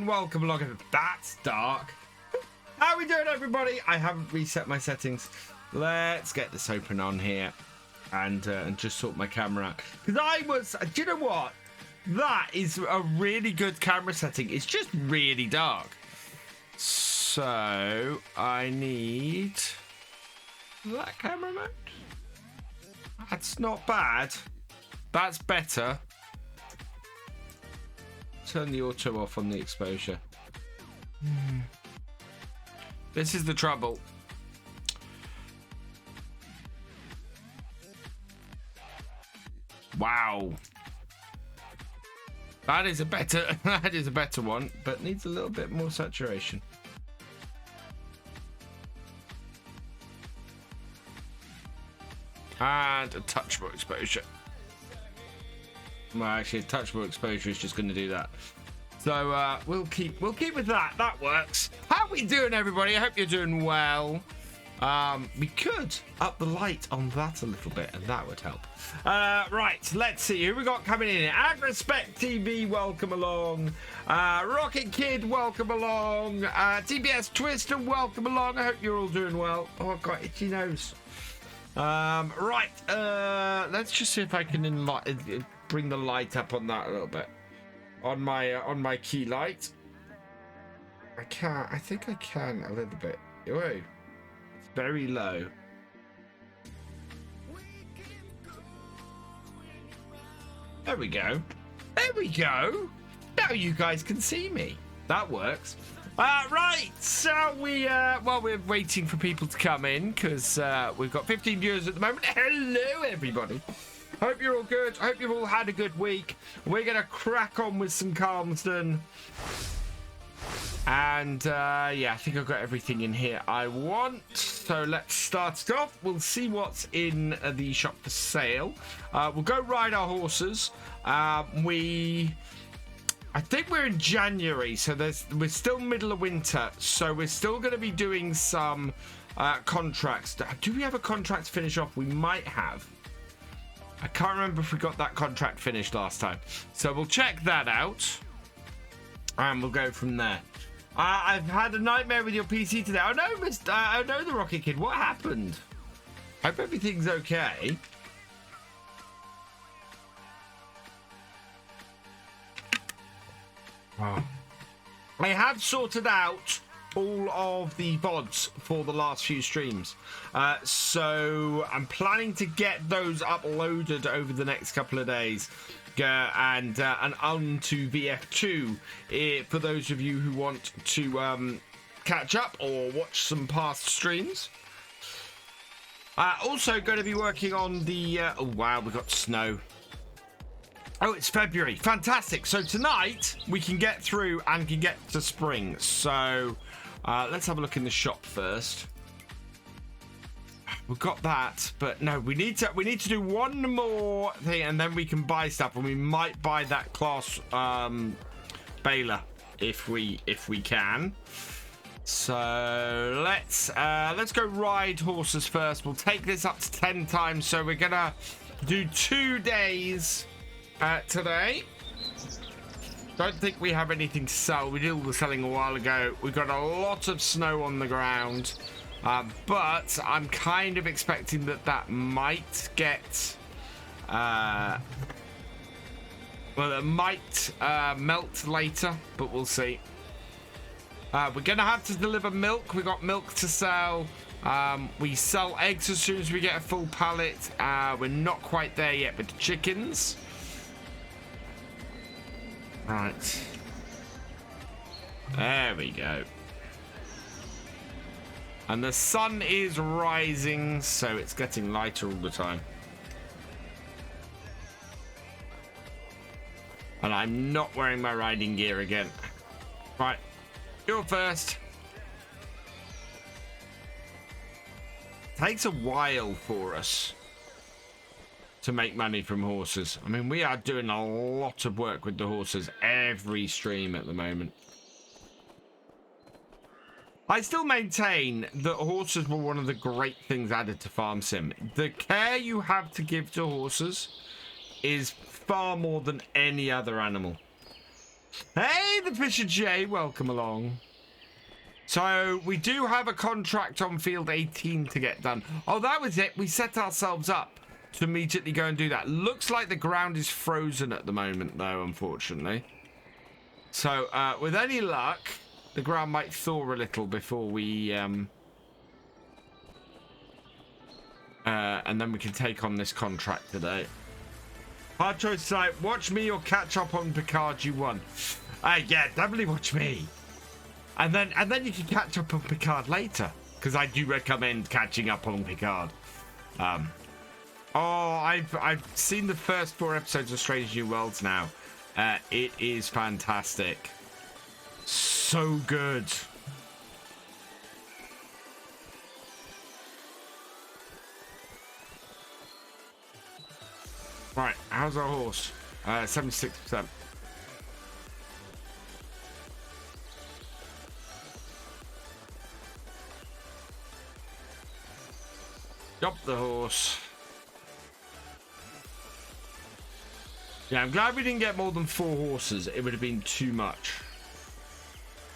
welcome along. That's dark. How are we doing, everybody? I haven't reset my settings. Let's get this open on here and just sort my camera out. Because do you know what? That is a really good camera setting. It's just really dark. So I need that camera mode. That's not bad. That's better. Turn the auto off on the exposure. This is the trouble. Wow. That is a better one, but needs a little bit more saturation. And a touch more exposure. Well, actually, a touch more exposure is just going to do that. So we'll keep with that. That works. How are we doing, everybody? I hope you're doing well. We could up the light on that a little bit, and that would help. Right, let's see who we got coming in. Agrespect TV, welcome along. Rocket Kid, welcome along. TBS Twister, welcome along. I hope you're all doing well. Oh, I've got itchy nose. Right, let's just see if I can bring the light up on that a little bit. On my key light. I can't. I think I can a little bit. Whoa. It's very low. There we go. There we go. Now you guys can see me. That works. Right, so while we're waiting for people to come in, because we've got 15 viewers at the moment. Hello, everybody. Hope you're all good. Hope you've all had a good week. We're going to crack on with some Calmsden. And, yeah, I think I've got everything in here I want. So let's start it off. We'll see what's in the shop for sale. We'll go ride our horses. I think we're in January, so we're still middle of winter. So we're still going to be doing some contracts. Do we have a contract to finish off? We might have. I can't remember if we got that contract finished last time. So we'll check that out. And we'll go from there. I've had a nightmare with your PC today. Oh no, oh no, the Rocket Kid. What happened? Hope everything's okay. Oh. I have sorted out all of the VODs for the last few streams. So I'm planning to get those uploaded over the next couple of days. And onto VF2 for those of you who want to catch up or watch some past streams. Also going to be working on the oh wow, we got snow. Oh, it's February. Fantastic. So tonight we can get through and can get to spring. So let's have a look in the shop first. We've got that, but no, we need to do one more thing, and then we can buy stuff, and we might buy that class baler if we can. So let's go ride horses first. We'll take this up to 10 times, so we're gonna do 2 days today. Don't think we have anything to sell. We did all the selling a while ago. We've got a lot of snow on the ground. But I'm kind of expecting that might get well, it might melt later, but we'll see. We're gonna have to deliver milk. We got milk to sell. We sell eggs as soon as we get a full pallet. We're not quite there yet with the chickens. Right, there we go. And the sun is rising, so it's getting lighter all the time. And I'm not wearing my riding gear again. Right, you're first. Takes a while for us to make money from horses. I mean, we are doing a lot of work with the horses every stream at the moment. I still maintain that horses were one of the great things added to Farm Sim. The care you have to give to horses is far more than any other animal. Hey, Thefisherj, welcome along. So we do have a contract on field 18 to get done. Oh, that was it. We set ourselves up to immediately go and do that. Looks like the ground is frozen at the moment, though, unfortunately. So with any luck, the ground might thaw a little before we... and then we can take on this contract today. Hard choice tonight. Watch me or catch up on Picard you won. Yeah, definitely watch me. And then you can catch up on Picard later, because I do recommend catching up on Picard. I've seen the first 4 episodes of Strange New Worlds now. It is fantastic. So good. Right, how's our horse? 76%. Stop the horse. Yeah, I'm glad we didn't get more than 4 horses. It would have been too much.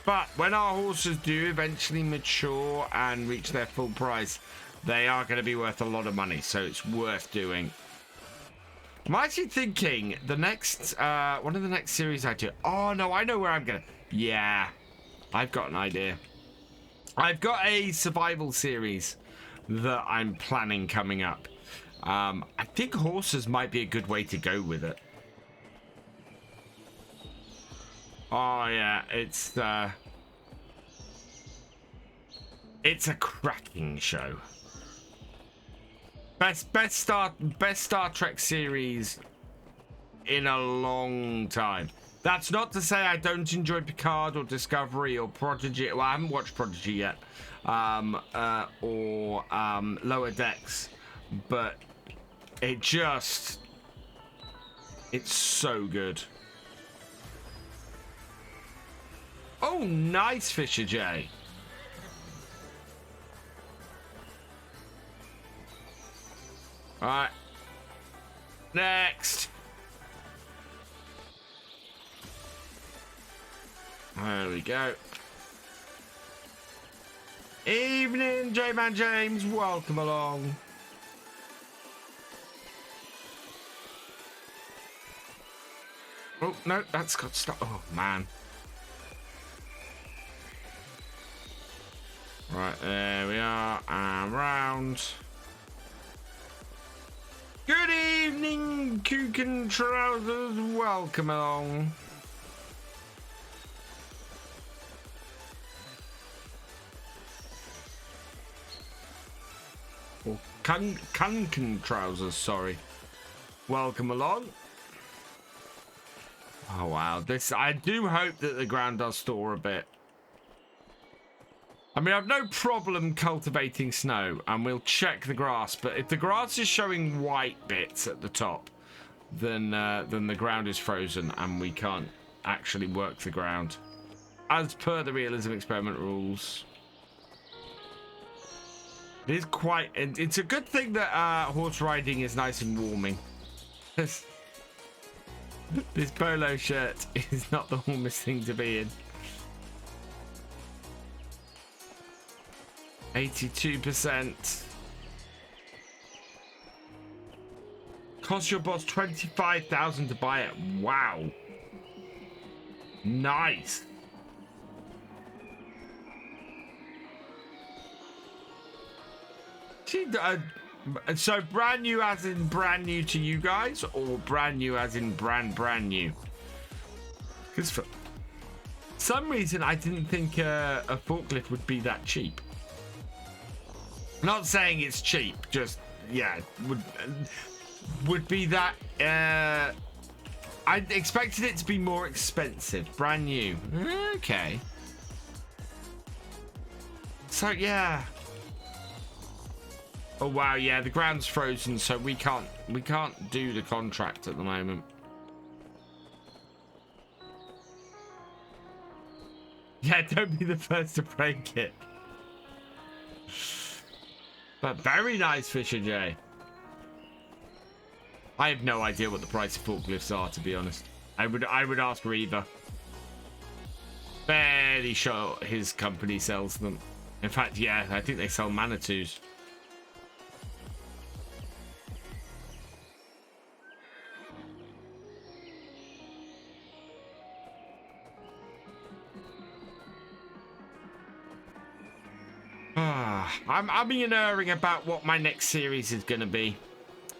But when our horses do eventually mature and reach their full price, they are going to be worth a lot of money. So it's worth doing. I'm actually thinking the next, one of the next series I do. Oh, no, I know where I'm going to. Yeah, I've got an idea. I've got a survival series that I'm planning coming up. I think horses might be a good way to go with it. Oh yeah, it's a cracking show. Best Star Trek series in a long time. That's not to say I don't enjoy Picard or Discovery or Prodigy. Well, I haven't watched Prodigy yet. Or Lower Decks, but it's so good. Oh, nice, Thefisherj. All right, next. There we go. Evening, J-Man James. Welcome along. Oh, no, that's got stuck. Oh, man. Right, there we are. And round. Good evening, Kukin Trousers. Welcome along. Or Kunkin Trousers, sorry. Welcome along. Oh wow, I do hope that the ground does thaw a bit. I mean, I've no problem cultivating snow, and we'll check the grass, but if the grass is showing white bits at the top, then the ground is frozen and we can't actually work the ground. As per the realism experiment rules. It is quite... It's a good thing that horse riding is nice and warming. This polo shirt is not the warmest thing to be in. 82%. Cost your boss 25,000 to buy it. Wow. Nice. So brand new as in brand new to you guys, or brand new as in brand new? Because for some reason I didn't think a forklift would be that cheap. Not saying it's cheap, just yeah, would be that. I expected it to be more expensive. Brand new. Okay. So yeah. Oh wow, yeah, the ground's frozen, so we can't do the contract at the moment. Yeah, don't be the first to break it. But very nice, Thefisherj. I have no idea what the price of forklifts are, to be honest. I would ask Reva. fairly sure his company sells them. In fact, yeah, I think they sell Manitous. I'm erring about what my next series is going to be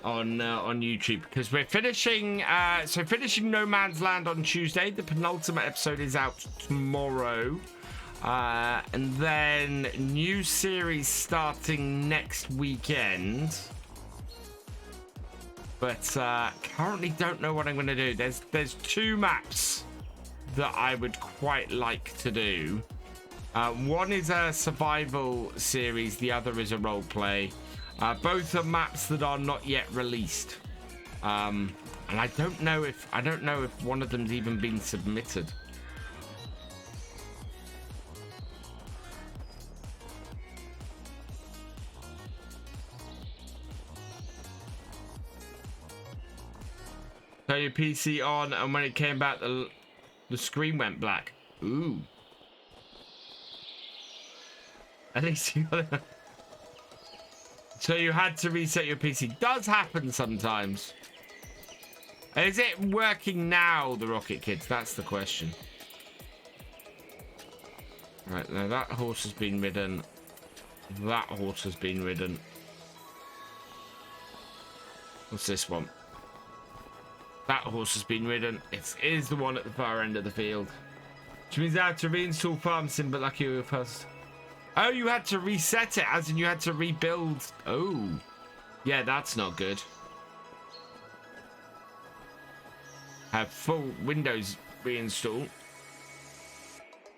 on YouTube, because we're finishing finishing No Man's Land on Tuesday. The penultimate episode is out tomorrow, and then new series starting next weekend. But currently don't know what I'm going to do. There's 2 maps that I would quite like to do. One is a survival series, the other is a role play. Both are maps that are not yet released, and I don't know if one of them's even been submitted. Turn your PC on, and when it came back, the screen went black. Ooh. At least you got it. So you had to reset your PC. Does happen sometimes. Is it working now, the Rocket Kids? That's the question. Right, now that horse has been ridden. That horse has been ridden. What's this one? That horse has been ridden. It is the one at the far end of the field. Which means I have to reinstall FarmCatGR, but lucky we were first. Oh, you had to reset it, as in you had to rebuild. Oh. Yeah, that's not good. Have full Windows reinstall.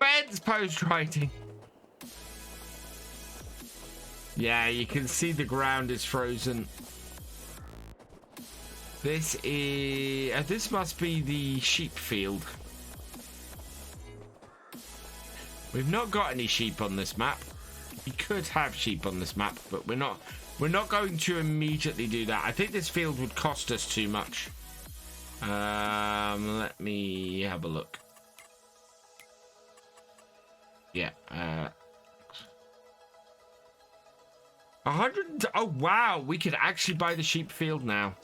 Beds post-writing. Yeah, you can see the ground is frozen. This is... this must be the sheep field. We've not got any sheep on this map. We could have sheep on this map, but we're not going to immediately do that. I think this field would cost us too much. Let me have a look. Yeah. 100. Oh wow, we could actually buy the sheep field now.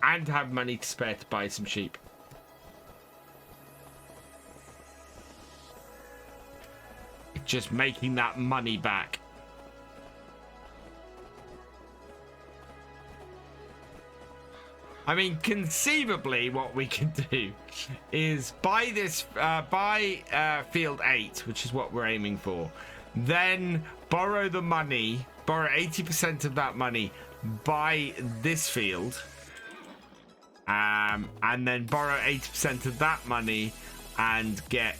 And have money to spare to buy some sheep. Just making that money back. I mean, conceivably, what we can do is buy this, field 8, which is what we're aiming for. Then borrow the money, borrow 80% of that money, buy this field. And then borrow 80% of that money and get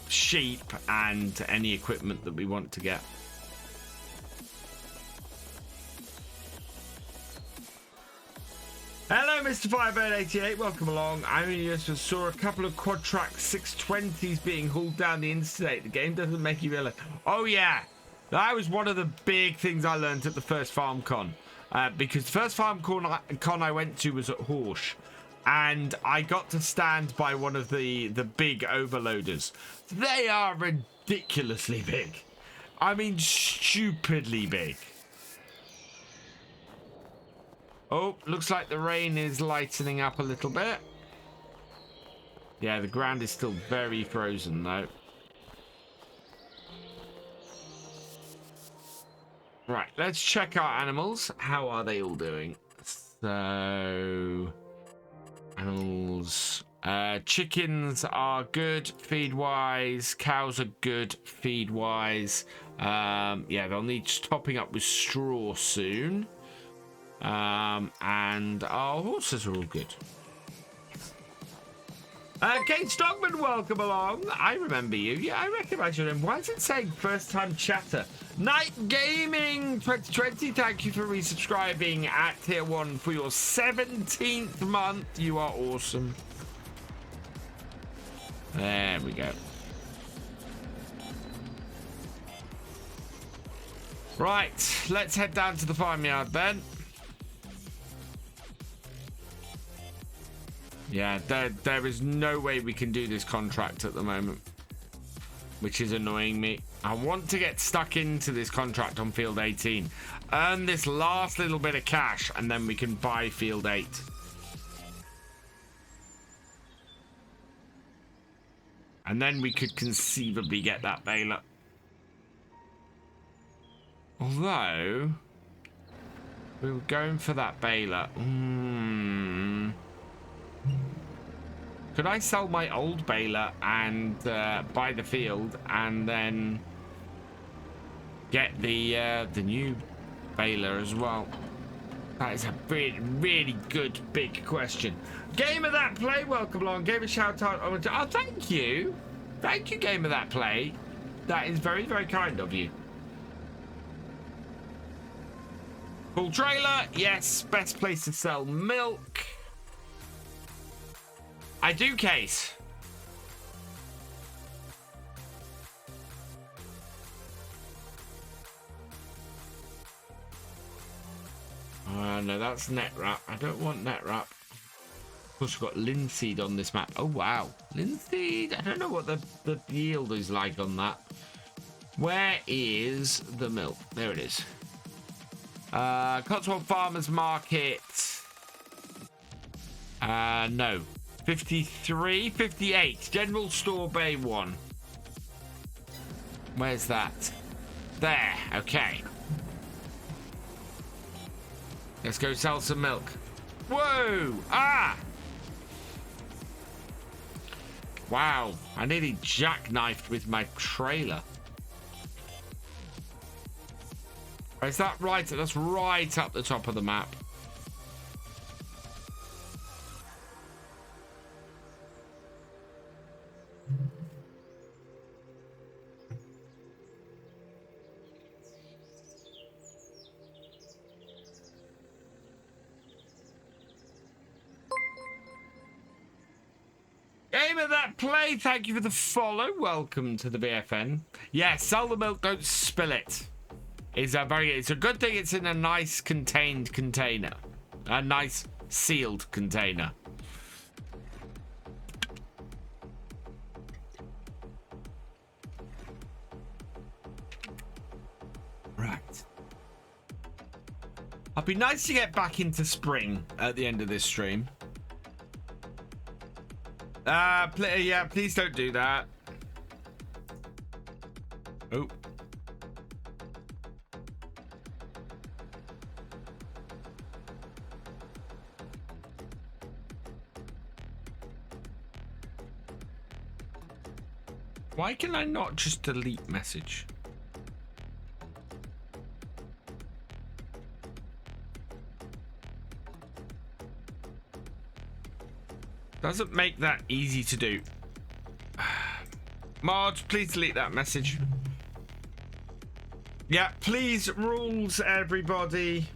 sheep and any equipment that we want to get. Hello, Mr. Firebird88. Welcome along. I just saw a couple of quad track 620s being hauled down the interstate. The game doesn't make you realize. Oh yeah. That was one of the big things I learned at the first FarmCon, because the first FarmCon I went to was at Horsh, and I got to stand by one of the big overloaders. They are ridiculously big. I mean, stupidly big. Oh, looks like the rain is lightening up a little bit. Yeah, the ground is still very frozen though. Right, let's check our animals. How are they all doing? So, animals. Chickens are good feed-wise. Cows are good feed-wise. Yeah, they'll need topping up with straw soon. And our horses are all good. Kate Stockman, welcome along. I remember you. Yeah, I recognize your name. Why is it saying first time chatter? Night Gaming 2020, thank you for resubscribing at tier 1 for your 17th month. You are awesome. There we go. Right, let's head down to the farmyard then. Yeah, there is no way we can do this contract at the moment, which is annoying me. I want to get stuck into this contract on field 18, earn this last little bit of cash, and then we can buy field 8. And then we could conceivably get that baler. Although, we were going for that baler. Could I sell my old baler and buy the field and then get the new baler as well? That is a really, really good big question. Game of That Play, welcome along. Gave a shout out. Oh, thank you. Thank you, Game of That Play. That is very, very kind of you. Full trailer, yes. Best place to sell milk. I do case. No, that's net wrap. I don't want net wrap. Of course, we've got linseed on this map. Oh, wow. Linseed. I don't know what the yield is like on that. Where is the milk? There it is. Cotswold Farmers Market. No. 53, 58. General Store Bay 1. Where's that? There. Okay. Let's go sell some milk. Whoa! Ah! Wow. I nearly jackknifed with my trailer. Is that right? That's right up the top of the map. Game of That Play, thank you for the follow. Welcome to the BFN. Yeah, sell the milk, don't spill it. It's a good thing it's in a nice contained container. A nice sealed container. Right. It'd be nice to get back into spring at the end of this stream. Yeah, please don't do that. Oh. Why can I not just delete message? Doesn't make that easy to do. Marge, please delete that message. Yeah, please, rules, everybody.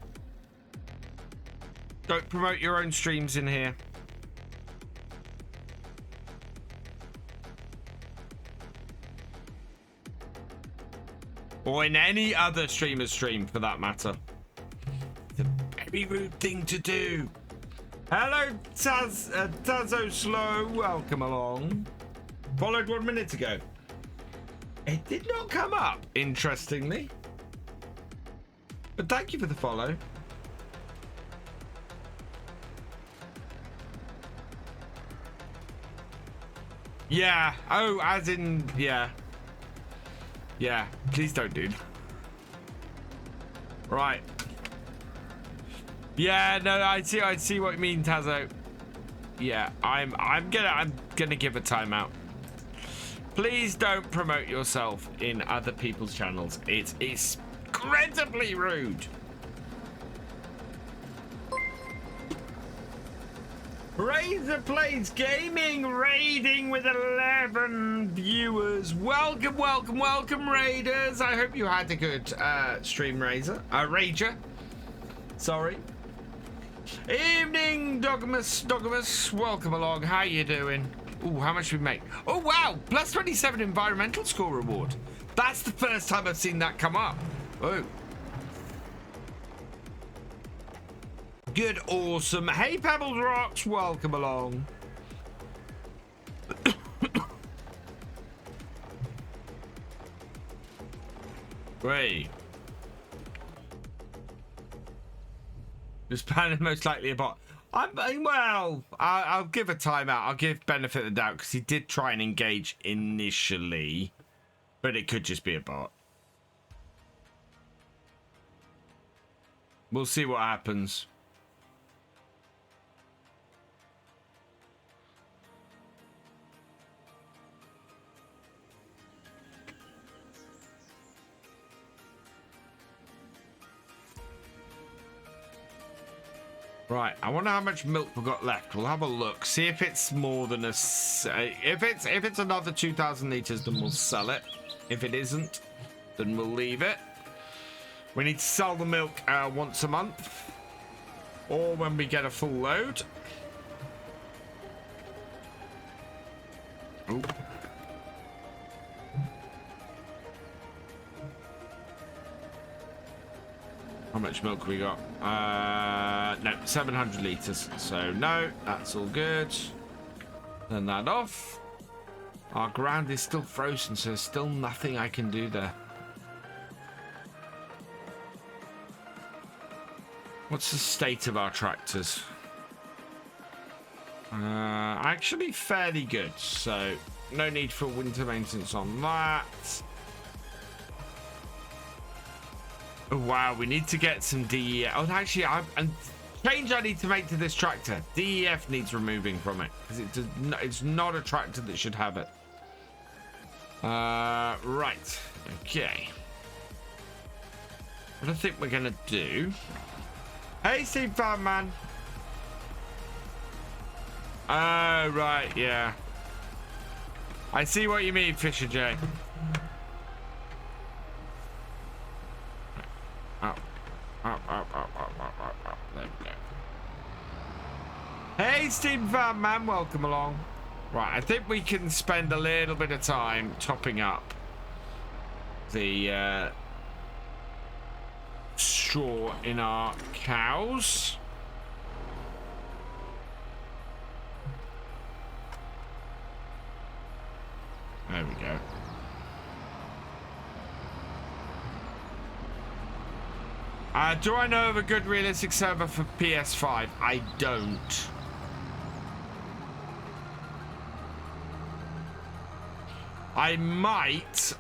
Don't promote your own streams in here. Or in any other streamer's stream, for that matter. It's a very rude thing to do. Hello, Tazo Slow. Welcome along. Followed 1 minute ago. It did not come up, interestingly. But thank you for the follow. Yeah. Oh, as in, yeah. Yeah, please don't, dude. Right. Yeah, no, I see what you mean, Tazo. Yeah, I'm gonna give a timeout. Please don't promote yourself in other people's channels. It's incredibly rude. Razor Plays Gaming raiding with 11 viewers. Welcome, welcome, welcome, raiders. I hope you had a good stream, Rager. Sorry. Evening, Dogamus. Welcome along. How you doing? Ooh, how much we make? Oh, wow. Plus 27 environmental score reward. That's the first time I've seen that come up. Oh, Good, awesome. Hey, Pebbles Rocks, welcome along. Great. This plan is most likely a bot. I'll give a timeout. I'll give benefit of the doubt because he did try and engage initially, but it could just be a bot. We'll see what happens. Right, I wonder how much milk we've got left. We'll have a look, see if it's more than if it's another 2,000 liters, then we'll sell it. If it isn't, then we'll leave it. We need to sell the milk once a month, or when we get a full load. Ooh. How much milk we got? No, 700 liters. So no, that's all good. Turn that off. Our ground is still frozen, so there's still nothing I can do there. What's the state of our tractors? Actually fairly good, so no need for winter maintenance on that. Oh, wow, we need to get some DEF. Oh, actually, change I need to make to this tractor. DEF needs removing from it because it's not a tractor that should have it. Right. Okay. What I think we're gonna do. Hey, Steve Fan Man. Oh, right, yeah. I see what you mean, Thefisherj. Up. There we go. Hey, Steve Fan Man, welcome along. Right, I think we can spend a little bit of time topping up the straw in our cows. There we go. Do I know of a good realistic server for PS5? I don't. I might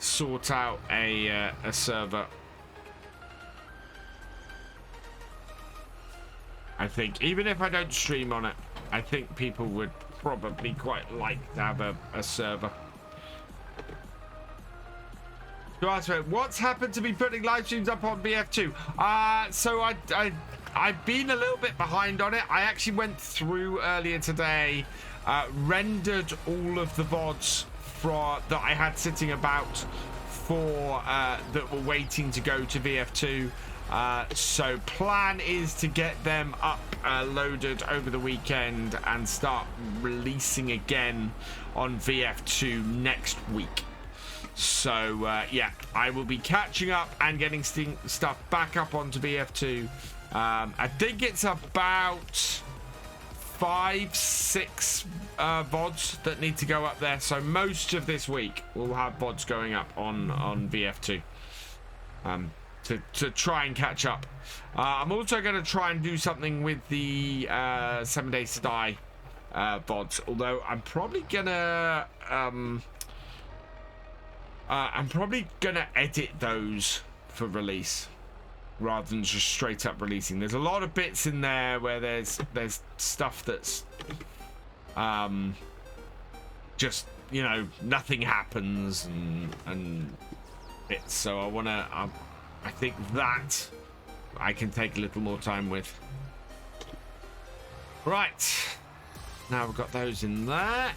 sort out a server. I think even if I don't stream on it, I think people would probably quite like to have a server. To ask me, what's happened to me putting live streams up on BF2? So I've been a little bit behind on it. I actually went through earlier today, rendered all of the VODs that I had sitting about for that were waiting to go to VF2. So plan is to get them up loaded over the weekend and start releasing again on VF2 next week. So yeah, I will be catching up and getting stuff back up onto BF2. I think it's about 5-6 VODs that need to go up there. So most of this week we'll have VODs going up on VF2 to try and catch up. I'm also going to try and do something with the 7 Days to Die VODs, although I'm probably gonna edit those for release rather than just straight up releasing. There's a lot of bits in there where there's stuff that's just, you know, nothing happens and bits. So I think that I can take a little more time with. Right, now we've got those in there.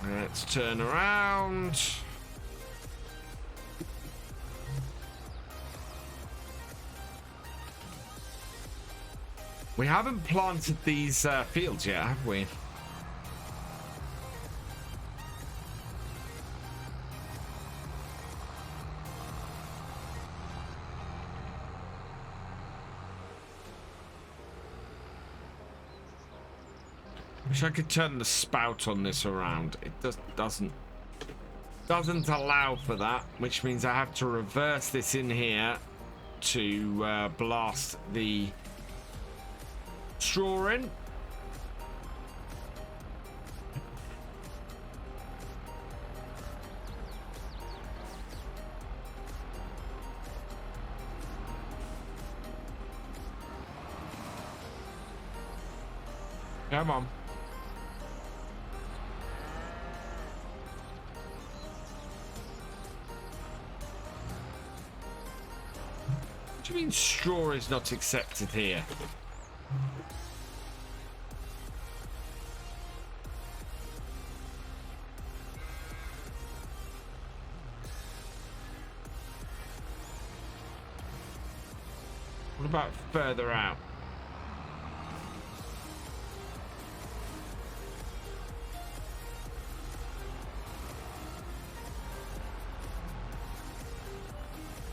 Let's turn around. We haven't planted these fields yet, have we? Wish I could turn the spout on this around. It doesn't allow for that, which means I have to reverse this in here to blast the straw in. Come on. What do you mean straw is not accepted here? What about further out?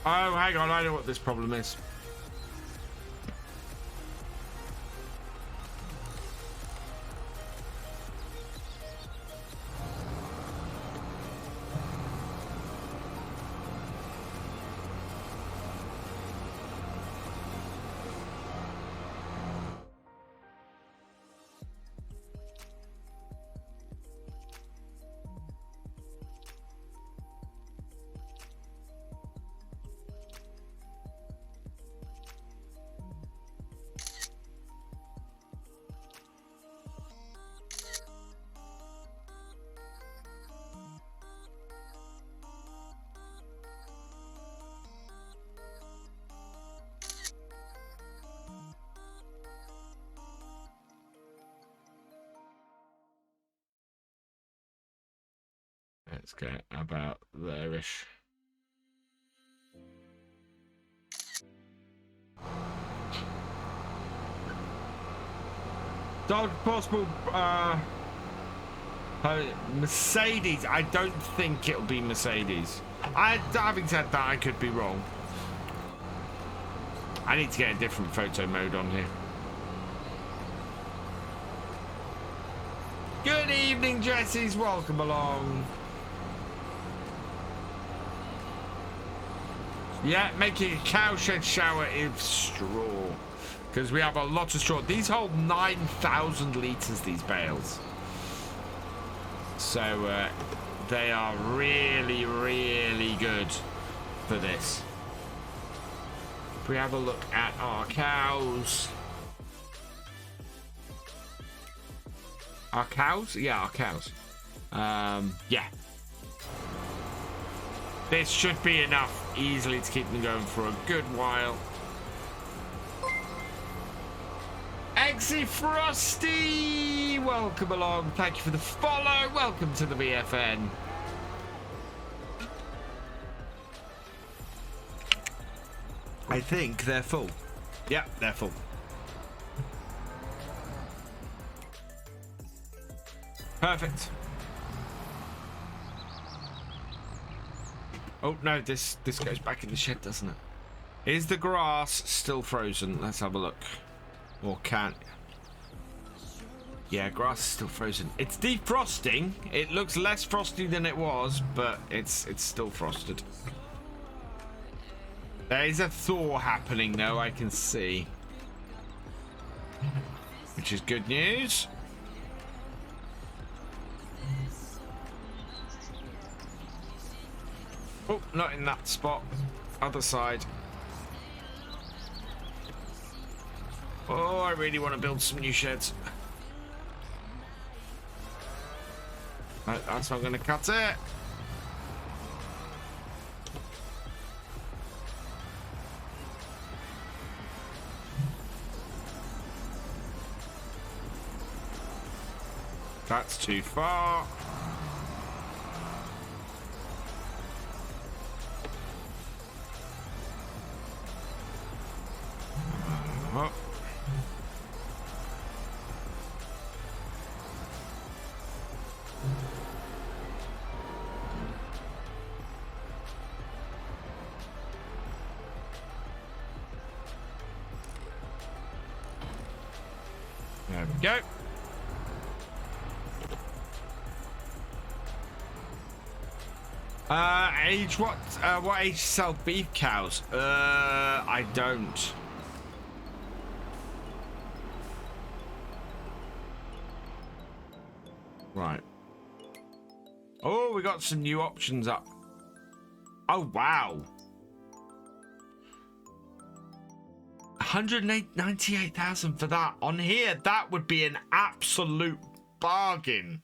Oh, hang on, I know what this problem is. Let's get about there-ish. Dog possible Mercedes. I don't think it'll be Mercedes. Having said that, I could be wrong. I need to get a different photo mode on here. Good evening, Jessies. Welcome along. Yeah, making a cowshed shower is straw. Because we have a lot of straw. These hold 9,000 litres, these bales. So they are really, really good for this. If we have a look at our cows. Our cows? Yeah, our cows. Yeah. This should be enough easily to keep them going for a good while. Eggsy Frosty! Welcome along. Thank you for the follow. Welcome to the VFN. I think they're full. Yeah, they're full. Perfect. Oh no, this goes back in the shed, doesn't it? Is the grass still frozen? Let's have a look. Or can't. Yeah, grass is still frozen. It's defrosting. It looks less frosty than it was, but it's still frosted. There is a thaw happening though, I can see. Which is good news. Oh, not in that spot. Other side. Oh, I really want to build some new sheds. Right, that's how I'm going to cut it. That's too far. Oh. There we go. Age what age sell beef cows? I don't. Right. Oh, we got some new options up. Oh, wow. 198,000 for that. On here, that would be an absolute bargain.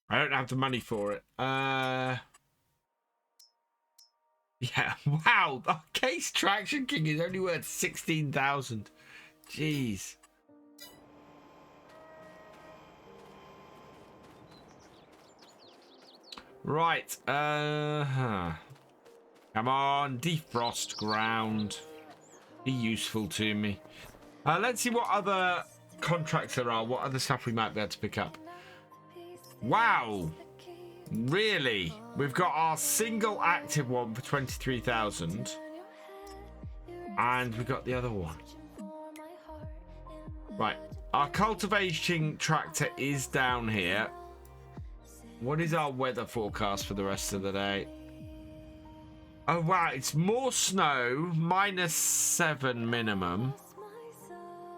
I don't have the money for it. Yeah, wow. The case Traction King is only worth 16,000. Jeez. Right. Come on, defrost ground. Be useful to me. Let's see what other contracts there are. What other stuff we might be able to pick up. Wow. Really? We've got our single active one for 23,000. And we got the other one. Right. Our cultivating tractor is down here. What is our weather forecast for the rest of the day? Oh, wow. It's more snow. -7 minimum.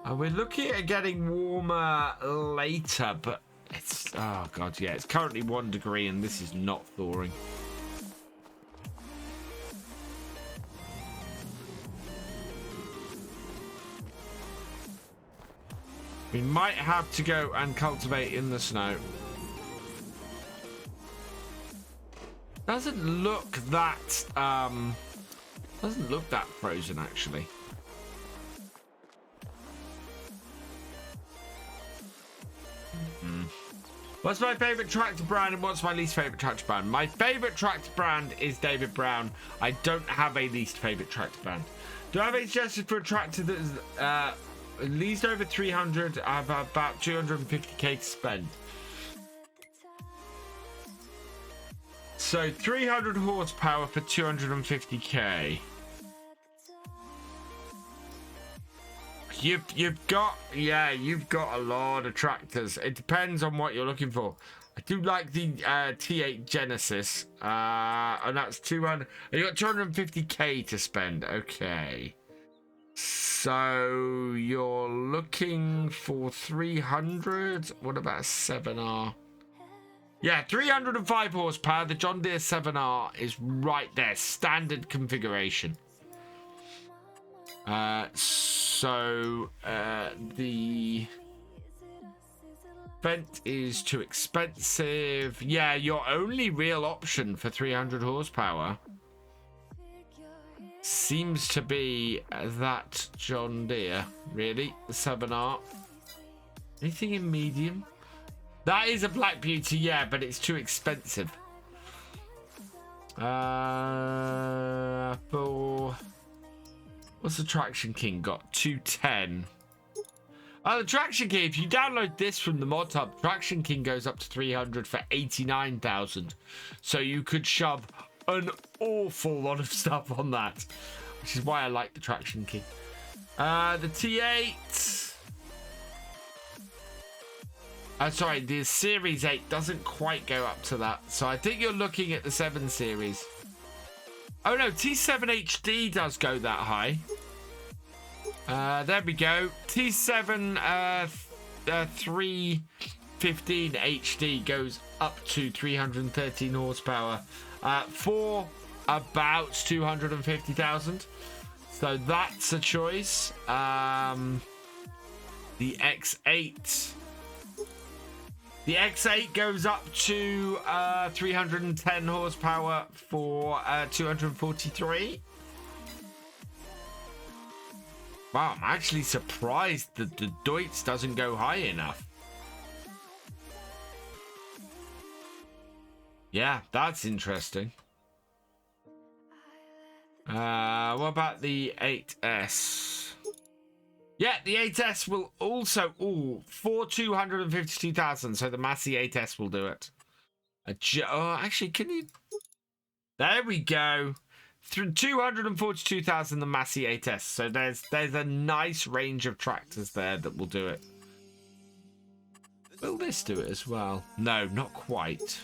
We're looking at getting warmer later, but it's... Oh, God, yeah. It's currently 1 degree, and this is not thawing. We might have to go and cultivate in the snow. Doesn't look that frozen actually. What's my favorite tractor brand and what's my least favorite tractor brand? My favorite tractor brand is David Brown. I don't have a least favorite tractor brand. Do I have any suggestions for a tractor that is at least over 300? I have about 250k to spend. So 300 horsepower for 250k. You've got a lot of tractors. It depends on what you're looking for. I do like the T8 Genesis, and that's 200. You got 250k to spend. Okay. So you're looking for 300. What about a 7R? Yeah, 305 horsepower. The John Deere 7R is right there. Standard configuration. So the vent is too expensive. Yeah, your only real option for 300 horsepower seems to be that John Deere. Really? The 7R. Anything in medium? That is a Black Beauty, yeah, but it's too expensive. For... What's the Traction King got? 210. Oh, the Traction King, if you download this from the mod hub, Traction King goes up to 300 for 89,000. So you could shove an awful lot of stuff on that, which is why I like the Traction King. The T8... sorry, the Series 8 doesn't quite go up to that. So I think you're looking at the 7 Series. Oh no, T7 HD does go that high. There we go. T7 315 HD goes up to 313 horsepower for about 250,000. So that's a choice. The X8. The X8 goes up to 310 horsepower for 243. Wow, I'm actually surprised that the Deutz doesn't go high enough. Yeah, that's interesting. What about the 8S? Yeah, the 8S will also... Ooh, for 252,000. So the Massey 8S will do it. Oh, actually, can you... There we go. Through 242,000, the Massey 8S. So there's a nice range of tractors there that will do it. Will this do it as well? No, not quite.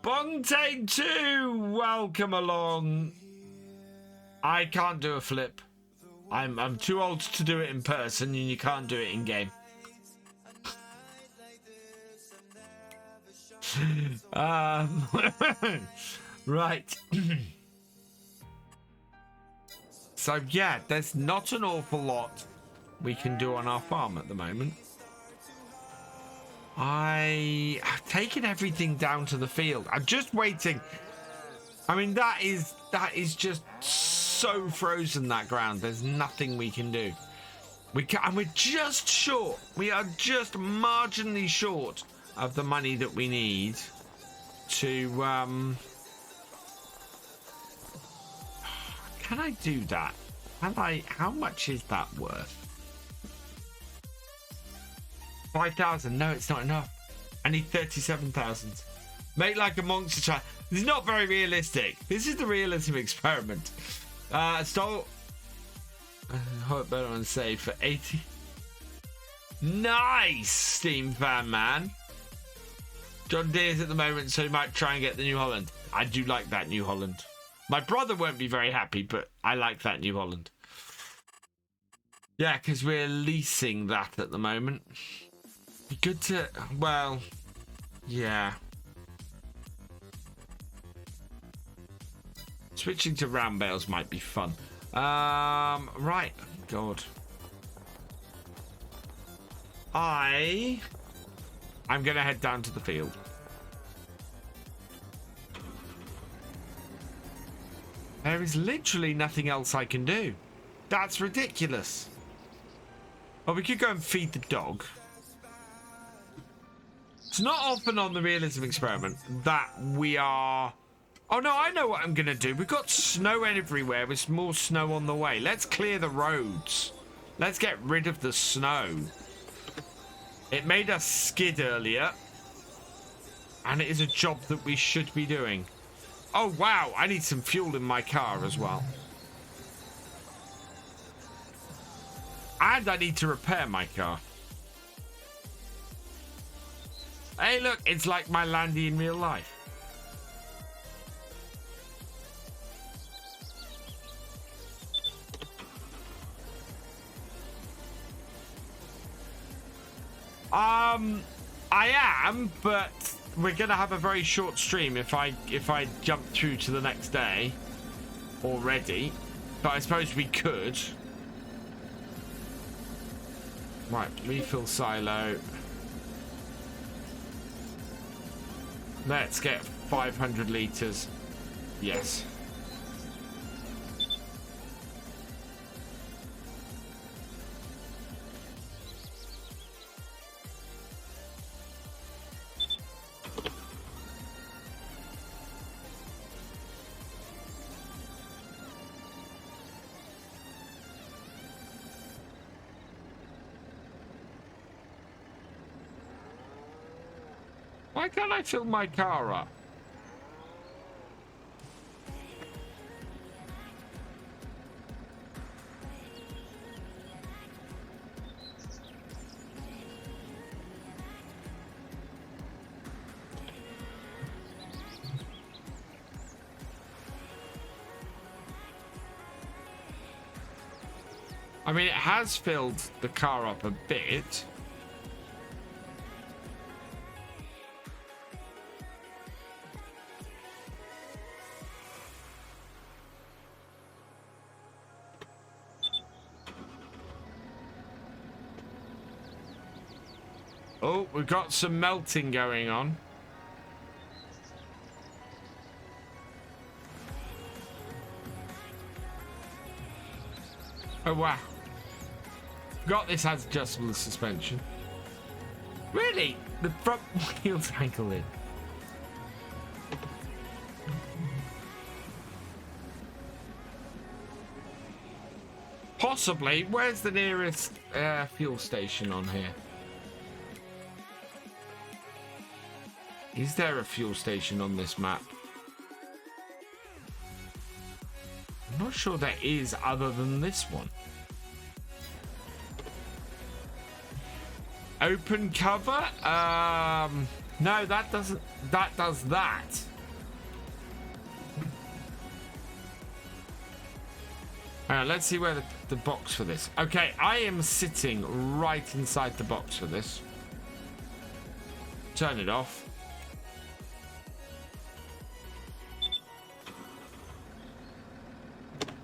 Bontain 2, welcome along. I can't do a flip. I'm too old to do it in person, and you can't do it in game. Right. So yeah, there's not an awful lot we can do on our farm at the moment. I've taken everything down to the field. I'm just waiting. I mean, that is just so frozen, that ground. There's nothing we can do. And we're just short. We are just marginally short of the money that we need to can I do that? How much is that worth? 5,000. No, it's not enough. I need 37,000. Make like a monster child. This is not very realistic. This is the realism experiment. Stole. Hope better on save for 80. Nice, Steam fan man. John Deere's at the moment, so he might try and get the New Holland. I do like that New Holland. My brother won't be very happy, but I like that New Holland. Yeah, because we're leasing that at the moment. Be good to, well, yeah. Switching to ram bales might be fun. Right, God. I'm gonna head down to the field. There is literally nothing else I can do. That's ridiculous. Well, we could go and feed the dog. It's not often on the realism experiment that we are... Oh, no, I know what I'm going to do. We've got snow everywhere. There's more snow on the way. Let's clear the roads. Let's get rid of the snow. It made us skid earlier. And it is a job that we should be doing. Oh, wow. I need some fuel in my car as well. And I need to repair my car. Hey, look, it's like my Landy in real life. I am, but we're gonna have a very short stream if I jump through to the next day already. But I suppose we could. Right, refill silo. Let's get 500 litres. Yes. Why can't I fill my car up? I mean, it has filled the car up a bit. Oh, we've got some melting going on. Oh, wow. Forgot this has adjustable suspension. Really? The front wheels ankle in. Possibly. Where's the nearest fuel station on here? Is there a fuel station on this map? not sure there is other than this one. Open cover? No, that doesn't. That does that. Let's see where the box for this. Okay, I am sitting right inside the box for this. Turn it off.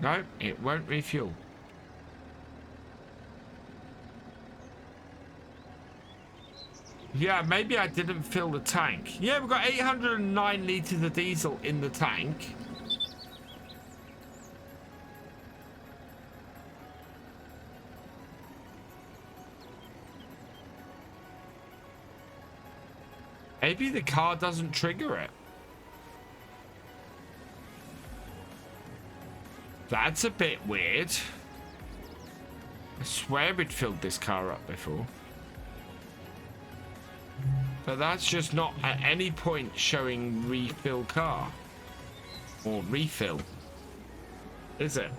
No, it won't refuel. Yeah, maybe I didn't fill the tank. Yeah, we've got 809 litres of diesel in the tank. Maybe the car doesn't trigger it. That's a bit weird. I swear we'd filled this car up before. But that's just not at any point showing refill car. Or refill. Is it?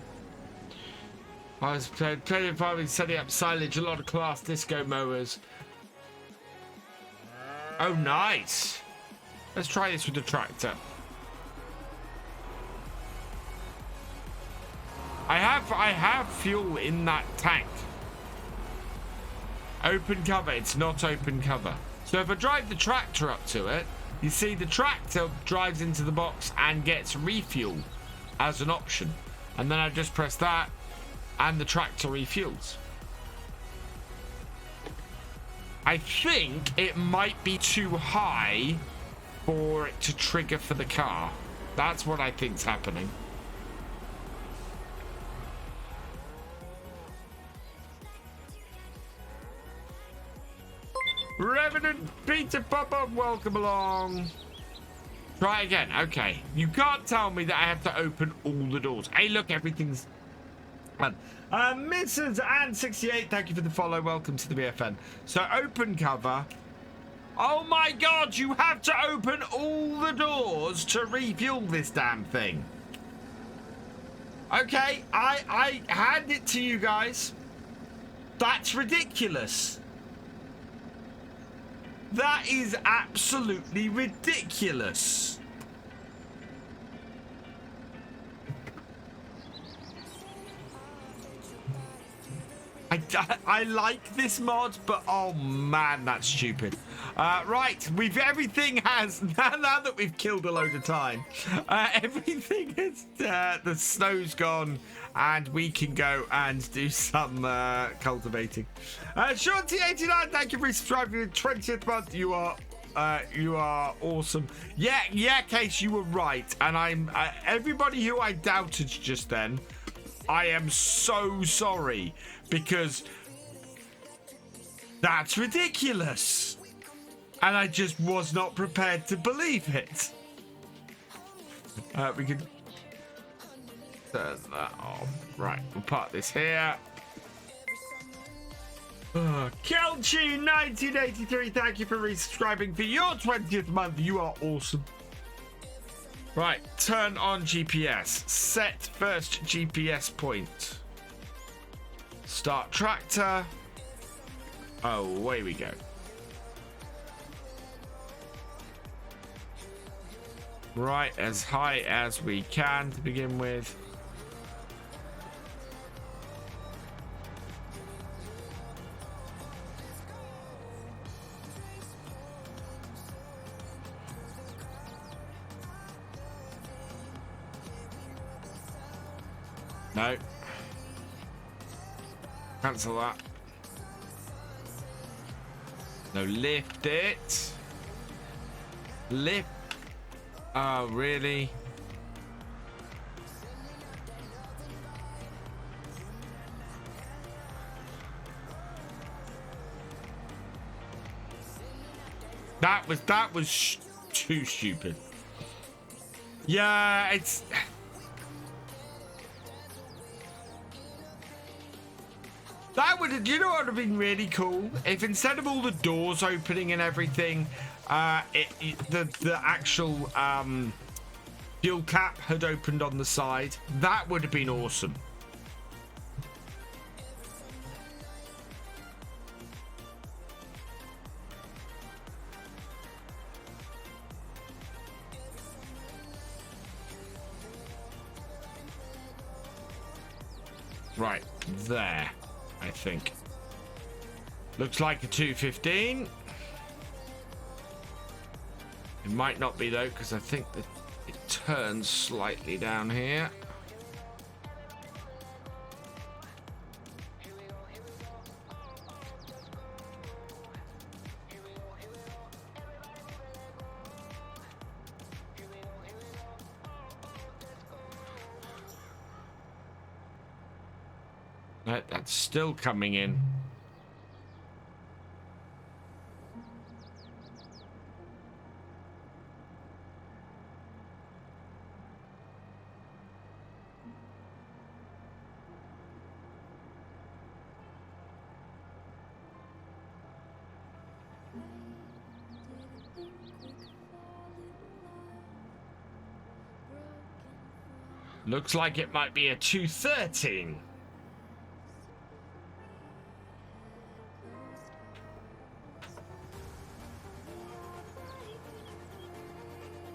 I was playing farming, setting up silage, a lot of class disco mowers. Oh, nice. Let's try this with the tractor. I have fuel in that tank. Open cover. It's not open cover. So if I drive the tractor up to it, you see the tractor drives into the box and gets refuel as an option. And then I just press that and the tractor refuels. I think it might be too high for it to trigger for the car. That's what I think's happening. Revenant Peter Papa, welcome along. Try again. Okay. You can't tell me that I have to open all the doors. Hey, look, everything's fun. Mrs. Ann68, thank you for the follow. Welcome to the BFN. So, open cover. Oh my god, you have to open all the doors to refuel this damn thing. Okay, I hand it to you guys. That's ridiculous. That is absolutely ridiculous. I like this mod, but oh man, that's stupid. Right, everything has now that we've killed a load of time. Everything is the snow's gone, and we can go and do some cultivating. Sean T89, thank you for subscribing to the 20th month. You are awesome. Yeah, Case, you were right, and I'm everybody who I doubted just then. I am so sorry, because that's ridiculous. And I just was not prepared to believe it. We can turn that off. Right, we'll park this here. Kelchi 1983, thank you for resubscribing for your 20th month. You are awesome. Right, turn on GPS. Set first GPS point. Start tractor. Oh, away we go. Right, as high as we can to begin with. No. Cancel that. No, lift it. Lift. Oh, really? That was too stupid. Yeah, it's. That would, you know what would have been really cool? If instead of all the doors opening and everything, the actual fuel cap had opened on the side. That would have been awesome. Right, there, I think. Looks like a 215. It might not be though, because I think that it turns slightly down here. That's still coming in. Looks like it might be a 213.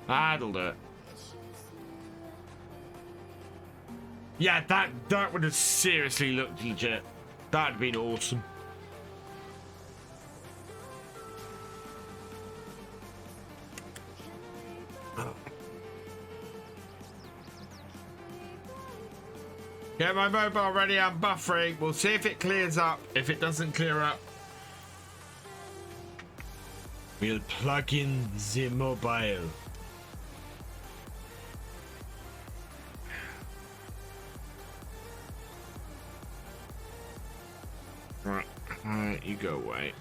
That'll do it. Yeah, that would have seriously looked legit. That'd been awesome. Get my mobile ready, I'm buffering. We'll see if it clears up. If it doesn't clear up, we'll plug in the mobile. Right, you go away.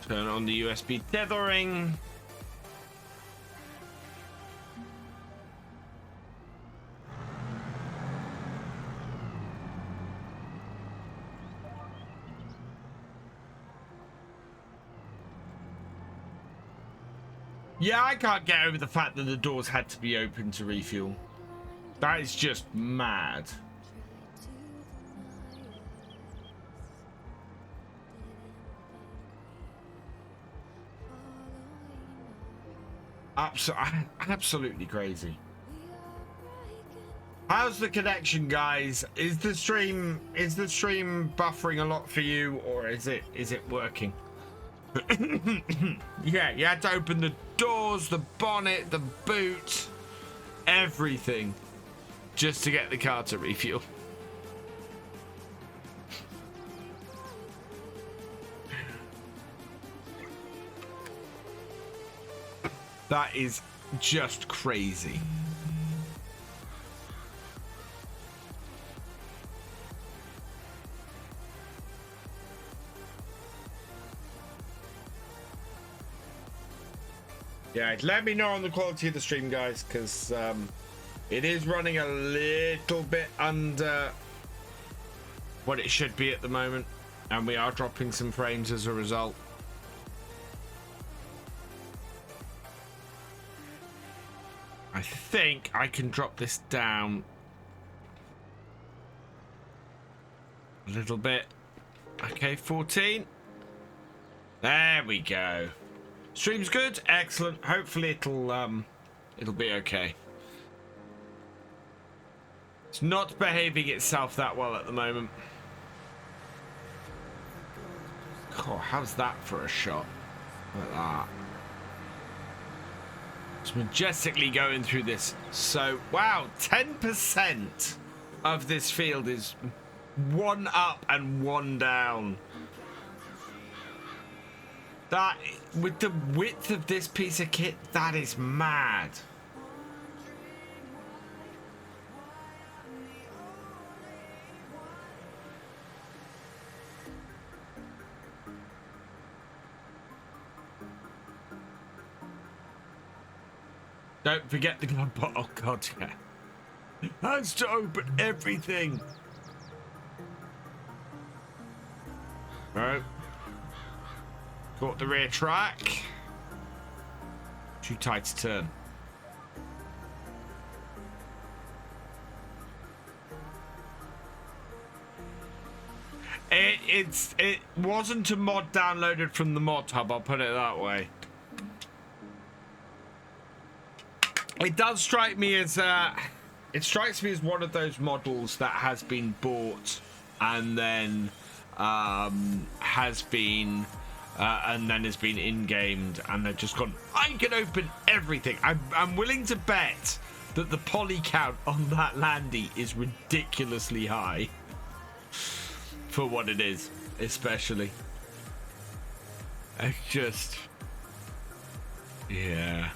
Turn on the USB tethering. Yeah, I can't get over the fact that the doors had to be open to refuel. That is just mad. Absolutely crazy. How's the connection, guys? Is the stream buffering a lot for you, or is it working? Yeah, you had to open the doors, the bonnet, the boot, everything, just to get the car to refuel. That is just crazy. Yeah, let me know on the quality of the stream, guys, because it is running a little bit under what it should be at the moment, and we are dropping some frames as a result. I think I can drop this down a little bit. Okay, 14. There we go. Stream's good, excellent. Hopefully it'll be okay. It's not behaving itself that well at the moment. Oh, how's that for a shot? Like that. It's majestically going through this. So, wow, 10% of this field is one up and one down. That, with the width of this piece of kit, that is mad. Don't forget the glove pot. Oh god, yeah. Has to open everything. Got the rear track. Too tight to turn. It wasn't a mod downloaded from the mod hub, I'll put it that way. It does strike me as one of those models that has been bought and then has been in-gamed, and they've just gone, I can open everything. I'm willing to bet that the poly count on that Landy is ridiculously high for what it is, especially. It's just, yeah.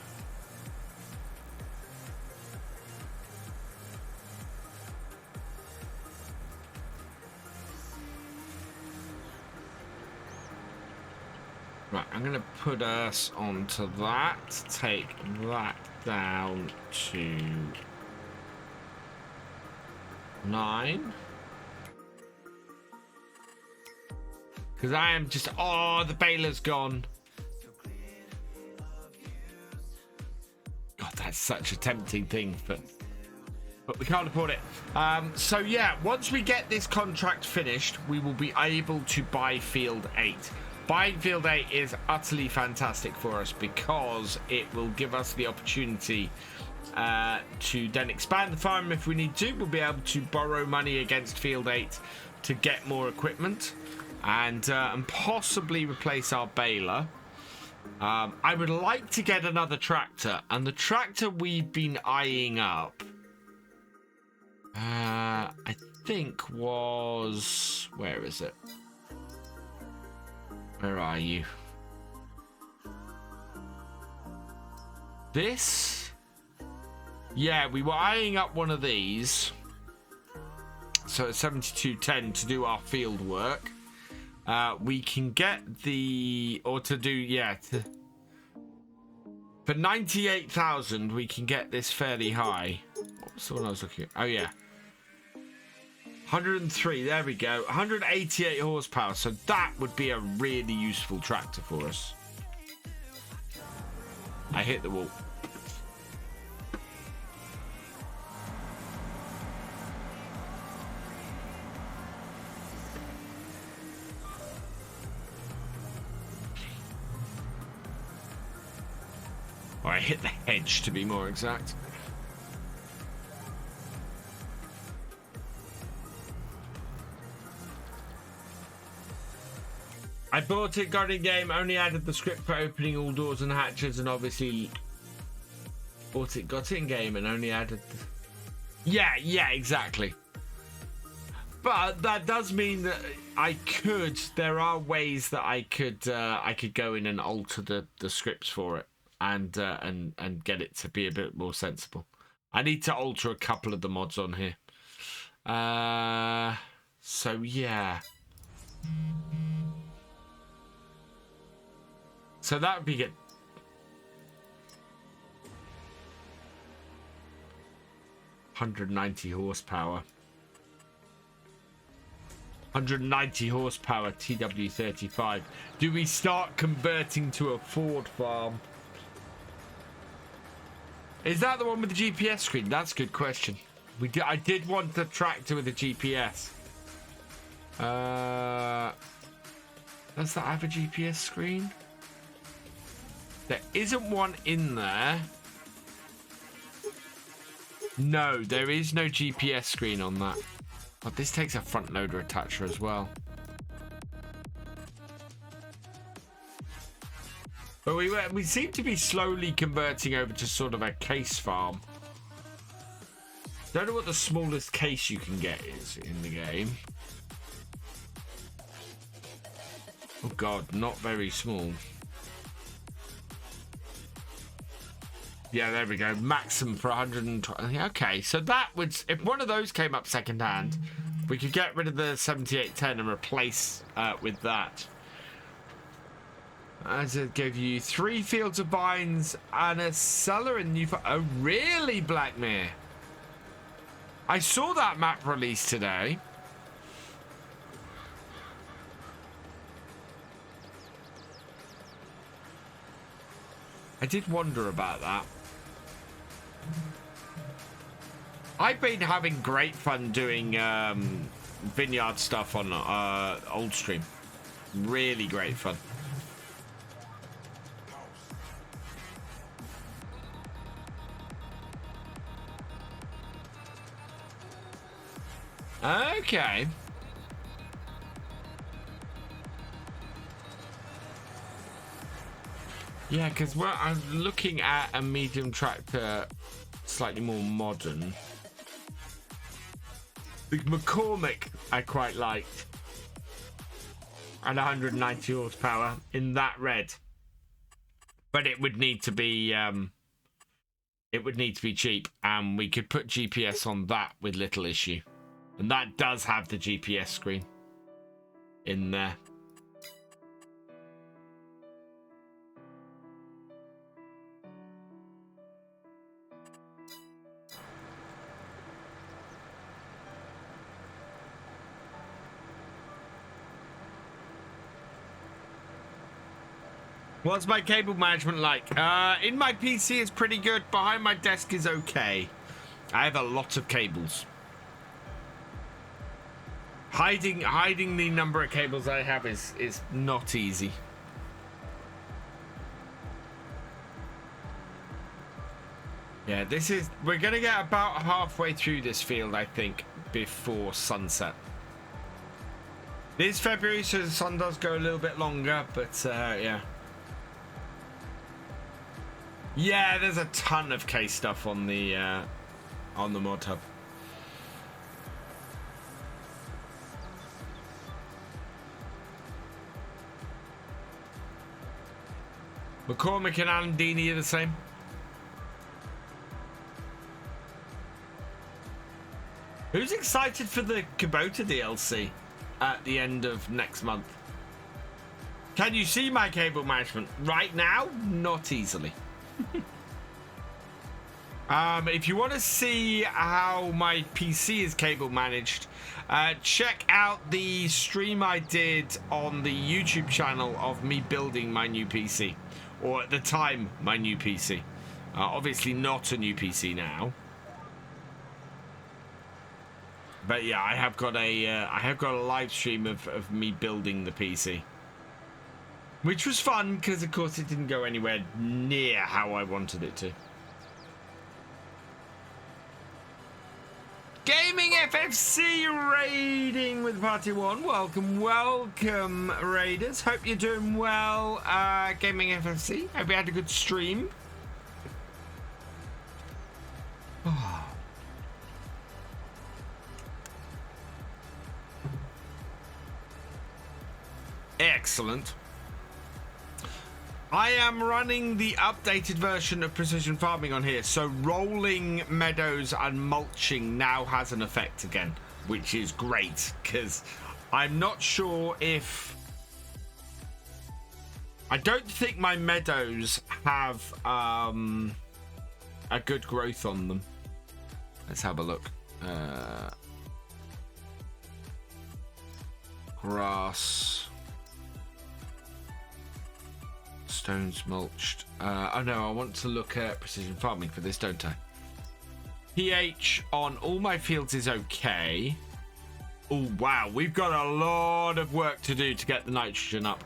Right, I'm gonna put us onto that, take that down to 9. Because I am just, oh, the baler's gone. God, that's such a tempting thing, but we can't afford it. So yeah, once we get this contract finished, we will be able to buy Field 8. Buying Field 8 is utterly fantastic for us because it will give us the opportunity to then expand the farm if we need to. We'll be able to borrow money against Field 8 to get more equipment and possibly replace our baler. I would like to get another tractor, and the tractor we've been eyeing up, I think was, where is it? Where are you? This? Yeah, we were eyeing up one of these. So at 7210 to do our field work. We can get the, or to do, yeah. For 98,000, we can get this fairly high. What was the one I was looking at? Oh, yeah. 103, there we go. 188 horsepower, so that would be a really useful tractor for us. I hit the wall. Or I hit the hedge, to be more exact. I bought it, got in game, only added the script for opening all doors and hatches, and obviously bought it, got it in game, and only added the... Yeah, exactly. But that does mean that there are ways that I could go in and alter the scripts for it and get it to be a bit more sensible. I need to alter a couple of the mods on here. So yeah. So that would be good. 190 horsepower. 190 horsepower TW35. Do we start converting to a Ford farm? Is that the one with the GPS screen? That's a good question. I did want the tractor with the GPS. Does that have a GPS screen? There isn't one in there. No, there is no GPS screen on that. But this takes a front loader attacher as well. But we seem to be slowly converting over to sort of a case farm. Don't know what the smallest case you can get is in the game. Oh god, not very small. Yeah, there we go. Maximum for 120. Okay, so that would, if one of those came up second hand, we could get rid of the 7810 and replace with that. As it give you 3 fields of vines and a cellar in New. Oh, really, Blackmere? I saw that map release today. I did wonder about that. I've been having great fun doing vineyard stuff on old stream. Really great fun. Okay. Yeah, because I'm looking at a medium tractor, slightly more modern. The McCormick I quite liked, and 190 horsepower in that red, but it would need to be cheap, and we could put GPS on that with little issue, and that does have the GPS screen in there. What's my cable management like? In my PC it's pretty good. Behind my desk is okay. I have a lot of cables. Hiding the number of cables I have is not easy. Yeah, we're gonna get about halfway through this field, I think, before sunset. This February, so the sun does go a little bit longer, but yeah. Yeah, there's a ton of case stuff on the mod hub. McCormick and Andini are the same. Who's excited for the Kubota DLC at the end of next month? Can you see my cable management right now? Not easily. If you want to see how my PC is cable managed, check out the stream I did on the YouTube channel of me building my new PC, or at the time my new PC. Obviously not a new PC now, but yeah, I have got a live stream of me building the PC. Which was fun, because of course it didn't go anywhere near how I wanted it to. Gaming FFC raiding with Party 1. Welcome, welcome, raiders. Hope you're doing well, Gaming FFC. Hope you had a good stream. Oh. Excellent. I am running the updated version of precision farming on here, so rolling meadows and mulching now has an effect again, which is great, because I'm not sure if... I don't think my meadows have a good growth on them. Let's have a look. Grass... Stones mulched. Oh no, I want to look at precision farming for this, don't I? pH on all my fields is okay. Oh wow, we've got a lot of work to do to get the nitrogen up.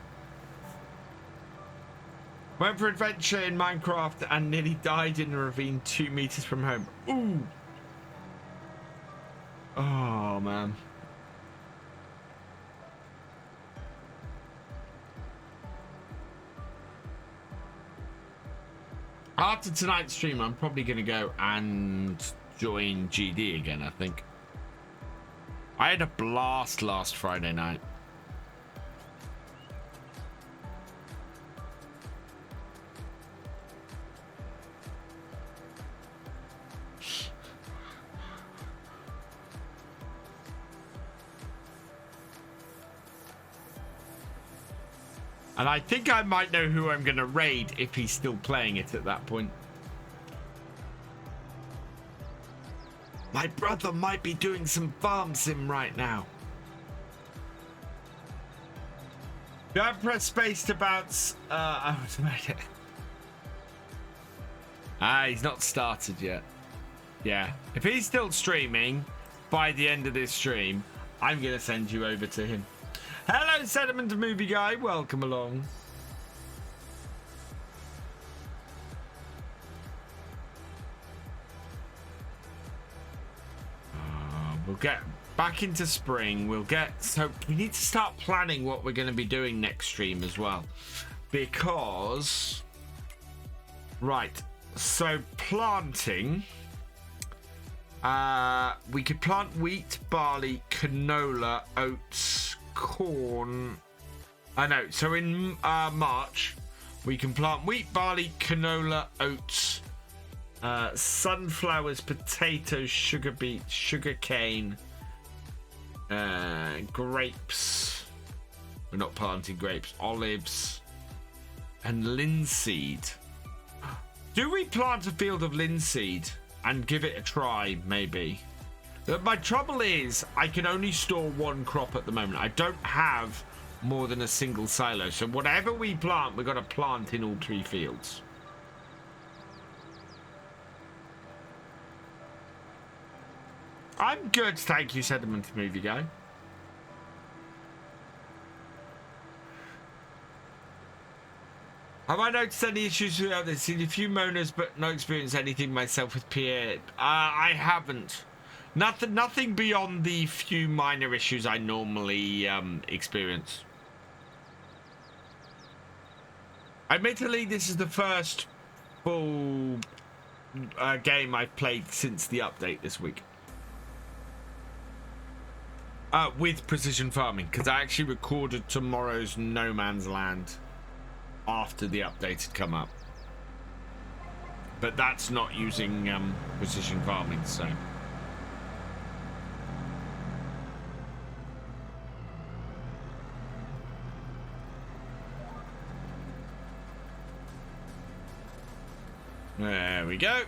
Went for adventure in Minecraft and nearly died in a ravine 2 meters from home. Ooh. Oh man. After tonight's stream, I'm probably going to go and join GD again, I think. I had a blast last Friday night. And I think I might know who I'm going to raid if he's still playing it at that point. My brother might be doing some farm sim right now. Don't press space to bounce. Ah, he's not started yet. Yeah. If he's still streaming by the end of this stream, I'm going to send you over to him. Hello, Sediment Movie Guy. Welcome along. We'll get back into spring. So we need to start planning what we're going to be doing next stream as well. Because... Right. So planting... we could plant wheat, barley, canola, oats, corn. No, so in March, we can plant wheat, barley, canola, oats, sunflowers, potatoes, sugar beets, sugar cane, grapes. We're not planting grapes, olives, and linseed. Do we plant a field of linseed and give it a try, maybe? My trouble is I can only store one crop at the moment. I don't have more than a single silo. So whatever we plant, we've got to plant in all 3 fields. I'm good, thank you, Sediment Movie Guy. Have I noticed any issues throughout this? Seen a few moaners, but no experience anything myself with PA. I haven't. Nothing beyond the few minor issues I normally experience. Admittedly, this is the first full game I've played since the update this week. With precision farming, because I actually recorded tomorrow's No Man's Land after the update had come up. But that's not using precision farming, so... There we go.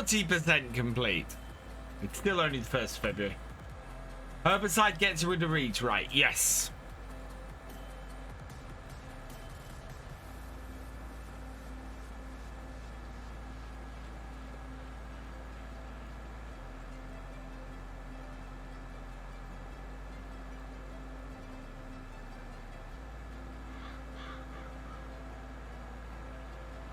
%, complete. It's still only the 1st of February. Herbicide gets rid of weeds, right? Yes.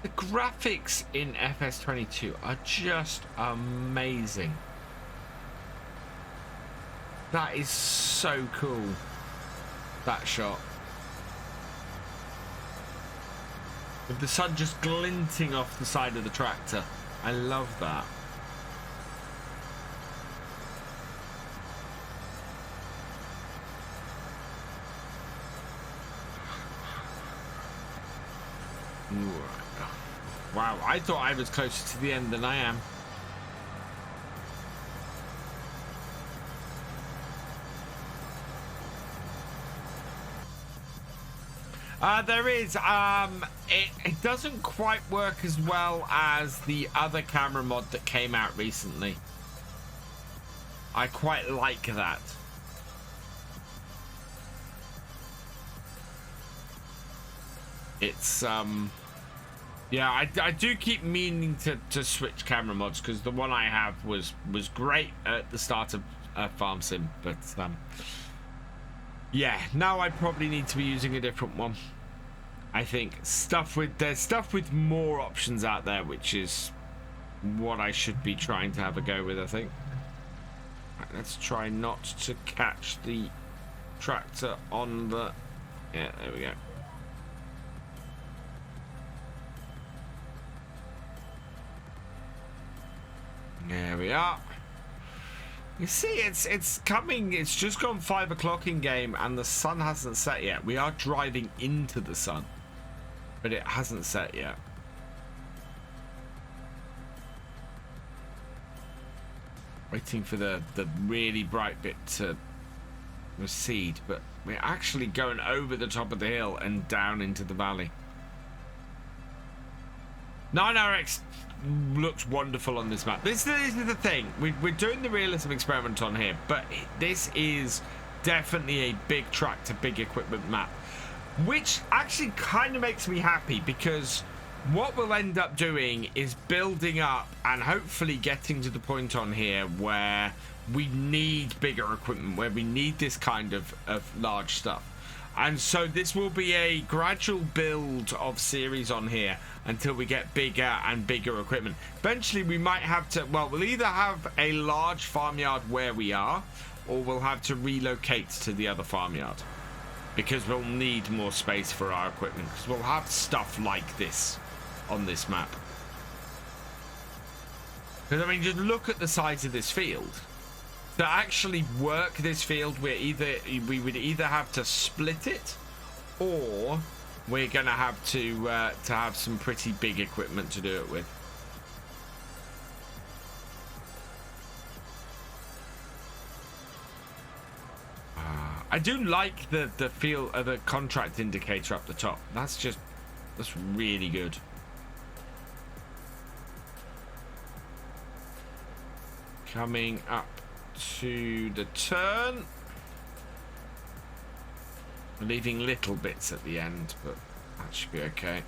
The graphics in FS22 are just amazing. That is so cool. That shot. With the sun just glinting off the side of the tractor. I love that. Wow, I thought I was closer to the end than I am. There is, it doesn't quite work as well as the other camera mod that came out recently. I quite like that. It's, yeah, I do keep meaning to switch camera mods because the one I have was great at the start of Farm Sim, but yeah, now I probably need to be using a different one. I think there's stuff with more options out there, which is what I should be trying to have a go with, I think. Right, let's try not to catch the tractor on the... Yeah, there we go. There we are. You see, it's coming. It's just gone 5 o'clock in game, and the sun hasn't set yet. We are driving into the sun, but it hasn't set yet. Waiting for the really bright bit to recede, but we're actually going over the top of the hill and down into the valley. 9RX looks wonderful on this map. This is the thing. We're doing the realism experiment on here, but this is definitely a big tractor, big equipment map, which actually kind of makes me happy, because what we'll end up doing is building up and hopefully getting to the point on here where we need bigger equipment, where we need this kind of large stuff. And so this will be a gradual build of series on here until we get bigger and bigger equipment. Eventually we might have to, well, we'll either have a large farmyard where we are, or we'll have to relocate to the other farmyard, because we'll need more space for our equipment, because we'll have stuff like this on this map. Because, I mean, just look at the size of this field. To actually work this field, we would either have to split it, or we're gonna have to have some pretty big equipment to do it with. I do like the feel of the contract indicator up the top. That's really good. Coming up to the turn, leaving little bits at the end, but that should be okay.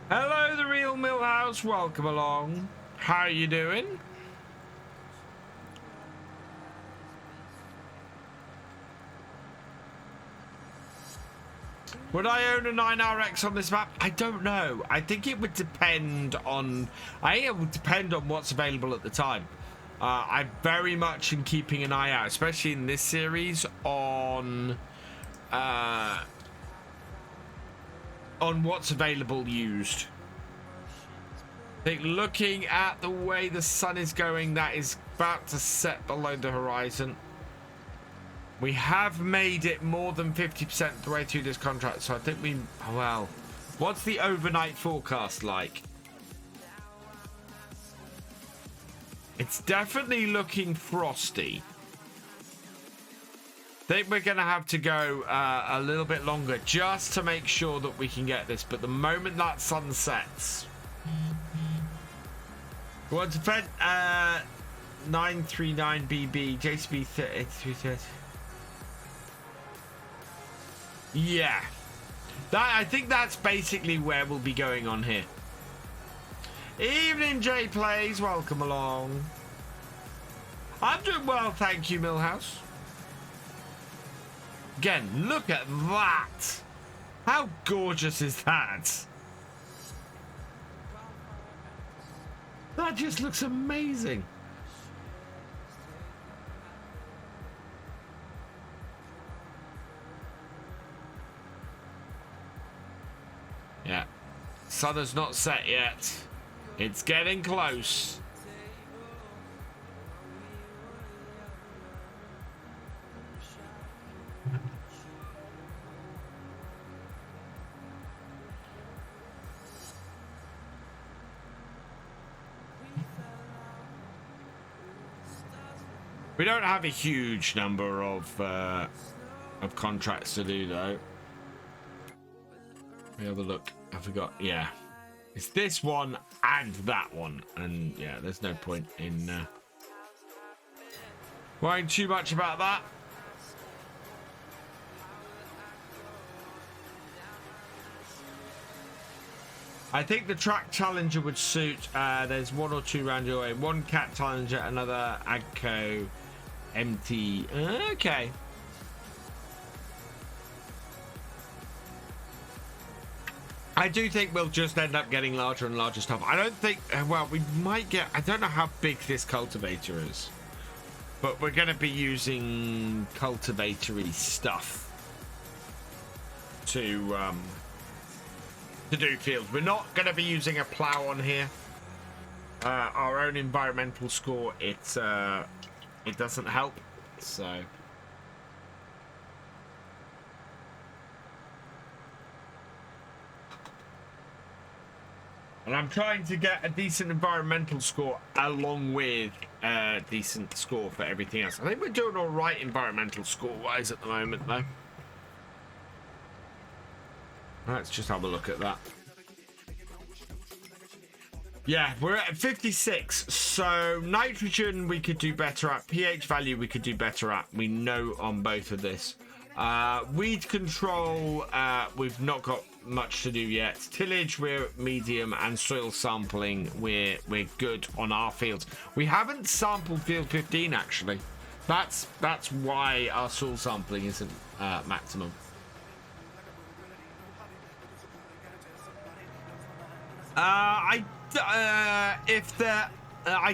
Hello, the real Millhouse. Welcome along. How are you doing? Would I own a 9RX on this map? I don't know. I think it would depend on... what's available at the time. I very much am keeping an eye out, especially in this series, on what's available used. I think looking at the way the sun is going, that is about to set below the horizon. We have made it more than 50% the way through this contract, so I think we... Well, what's the overnight forecast like? It's definitely looking frosty. I think we're going to have to go a little bit longer just to make sure that we can get this. But the moment that sun sets... What's the Fed? 939BB, JCB 3330. Yeah, I think that's basically where we'll be going on here. Evening, J Plays. Welcome along. I'm doing well, thank you, Millhouse. Again, look at that. How gorgeous is that? That just looks amazing. Yeah, sun has not set yet. It's getting close. We don't have a huge number of contracts to do, though. Let me have a look. I forgot. Yeah, it's this one and that one, and yeah, there's no point in worrying too much about that. I think the track challenger would suit. There's one or two round your way. One cat challenger, another Agco MT. Okay. I do think we'll just end up getting larger and larger stuff. I don't think, well, we might get, I don't know how big this cultivator is, but we're going to be using cultivatory stuff to do fields. We're not going to be using a plow on here. Our own environmental score, it doesn't help, so... And I'm trying to get a decent environmental score along with a decent score for everything else. I think we're doing all right environmental score-wise at the moment, though. Let's just have a look at that. Yeah, we're at 56. So nitrogen we could do better at. pH value we could do better at. We know on both of this. Weed control, we've not got much to do yet. Tillage, we're medium, and soil sampling, we're good on our fields. We haven't sampled field 15 actually. That's why our soil sampling isn't maximum. I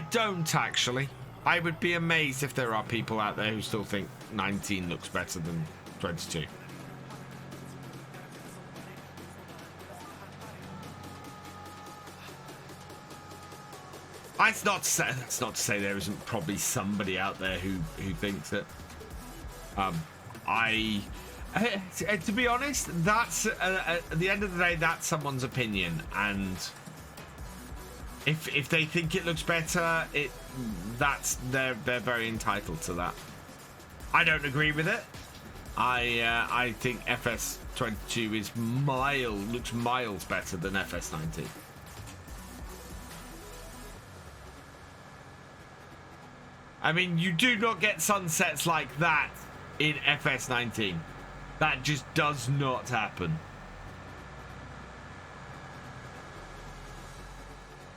don't actually. I would be amazed if there are people out there who still think 19 looks better than 22. That's not to say there isn't probably somebody out there who thinks it. To be honest, that's at the end of the day, that's someone's opinion, and if they think it looks better, they're very entitled to that. I don't agree with it. I think FS22 is looks miles better than FS19. I mean, you do not get sunsets like that in FS19. That just does not happen.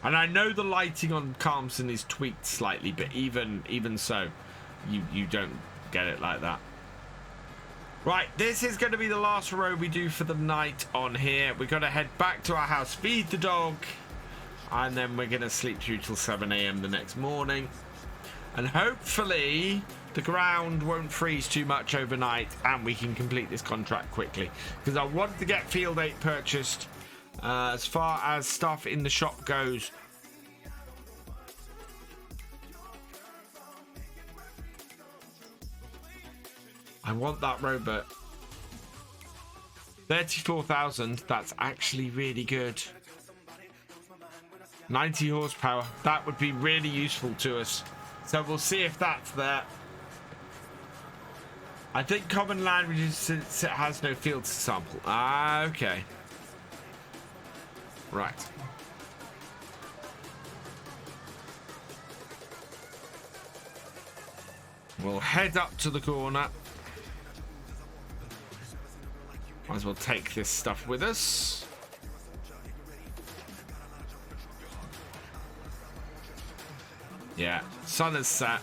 And I know the lighting on Calmsden is tweaked slightly, but even so, you don't get it like that. Right, this is going to be the last row we do for the night on here. We're going to head back to our house, feed the dog, and then we're going to sleep through till 7 AM the next morning. And hopefully the ground won't freeze too much overnight and we can complete this contract quickly. Because I want to get Field 8 purchased. As far as stuff in the shop goes, I want that robot. 34,000, that's actually really good. 90 horsepower, that would be really useful to us. So we'll see if that's there. I think common languages, since it has no field to sample. Ah, okay. Right. We'll head up to the corner. Might as well take this stuff with us. Yeah, sun has set.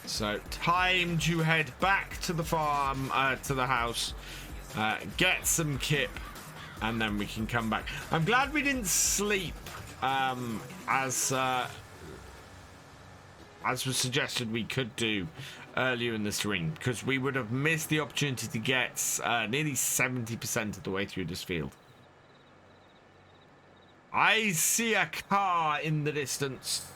So time to head back to the farm, to the house, get some kip, and then we can come back. I'm glad we didn't sleep as was suggested we could do earlier in the stream, because we would have missed the opportunity to get nearly 70% of the way through this field. I see a car in the distance.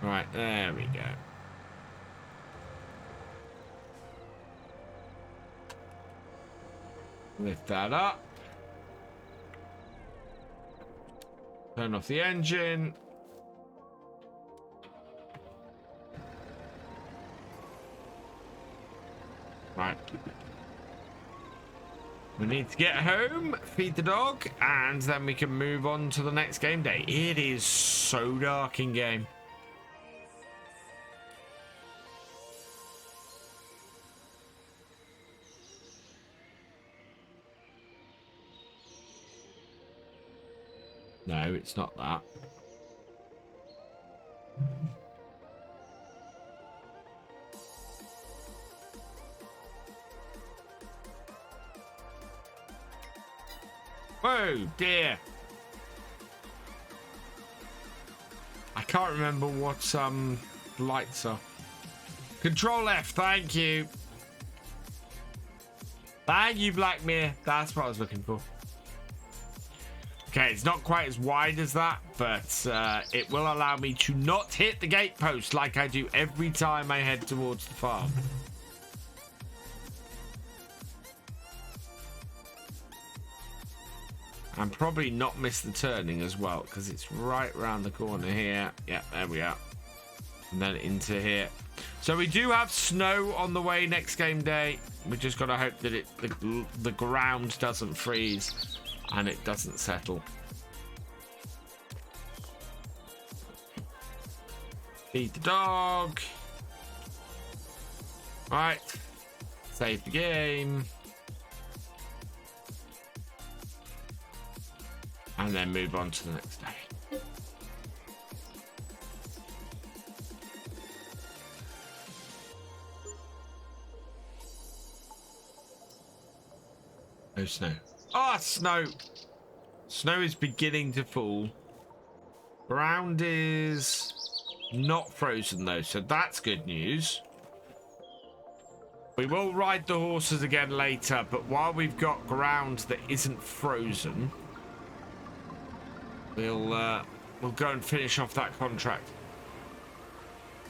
Right, there we go. Lift that up. Turn off the engine. Right. We need to get home, feed the dog, and then we can move on to the next game day. It is so dark in game. No, it's not that. Whoa, dear. I can't remember what lights are. Control F, thank you. Thank you, Blackmere. That's what I was looking for. Okay, it's not quite as wide as that, but it will allow me to not hit the gatepost like I do every time I head towards the farm. And probably not miss the turning as well, because it's right around the corner here. Yeah, there we are. And then into here. So we do have snow on the way next game day. We just got to hope that the ground doesn't freeze and it doesn't settle. Feed the dog. Right. Save the game. And then move on to the next day. No snow. Ah, snow! Snow is beginning to fall. Ground is not frozen though, so that's good news. We will ride the horses again later, but while we've got ground that isn't frozen, we'll go and finish off that contract.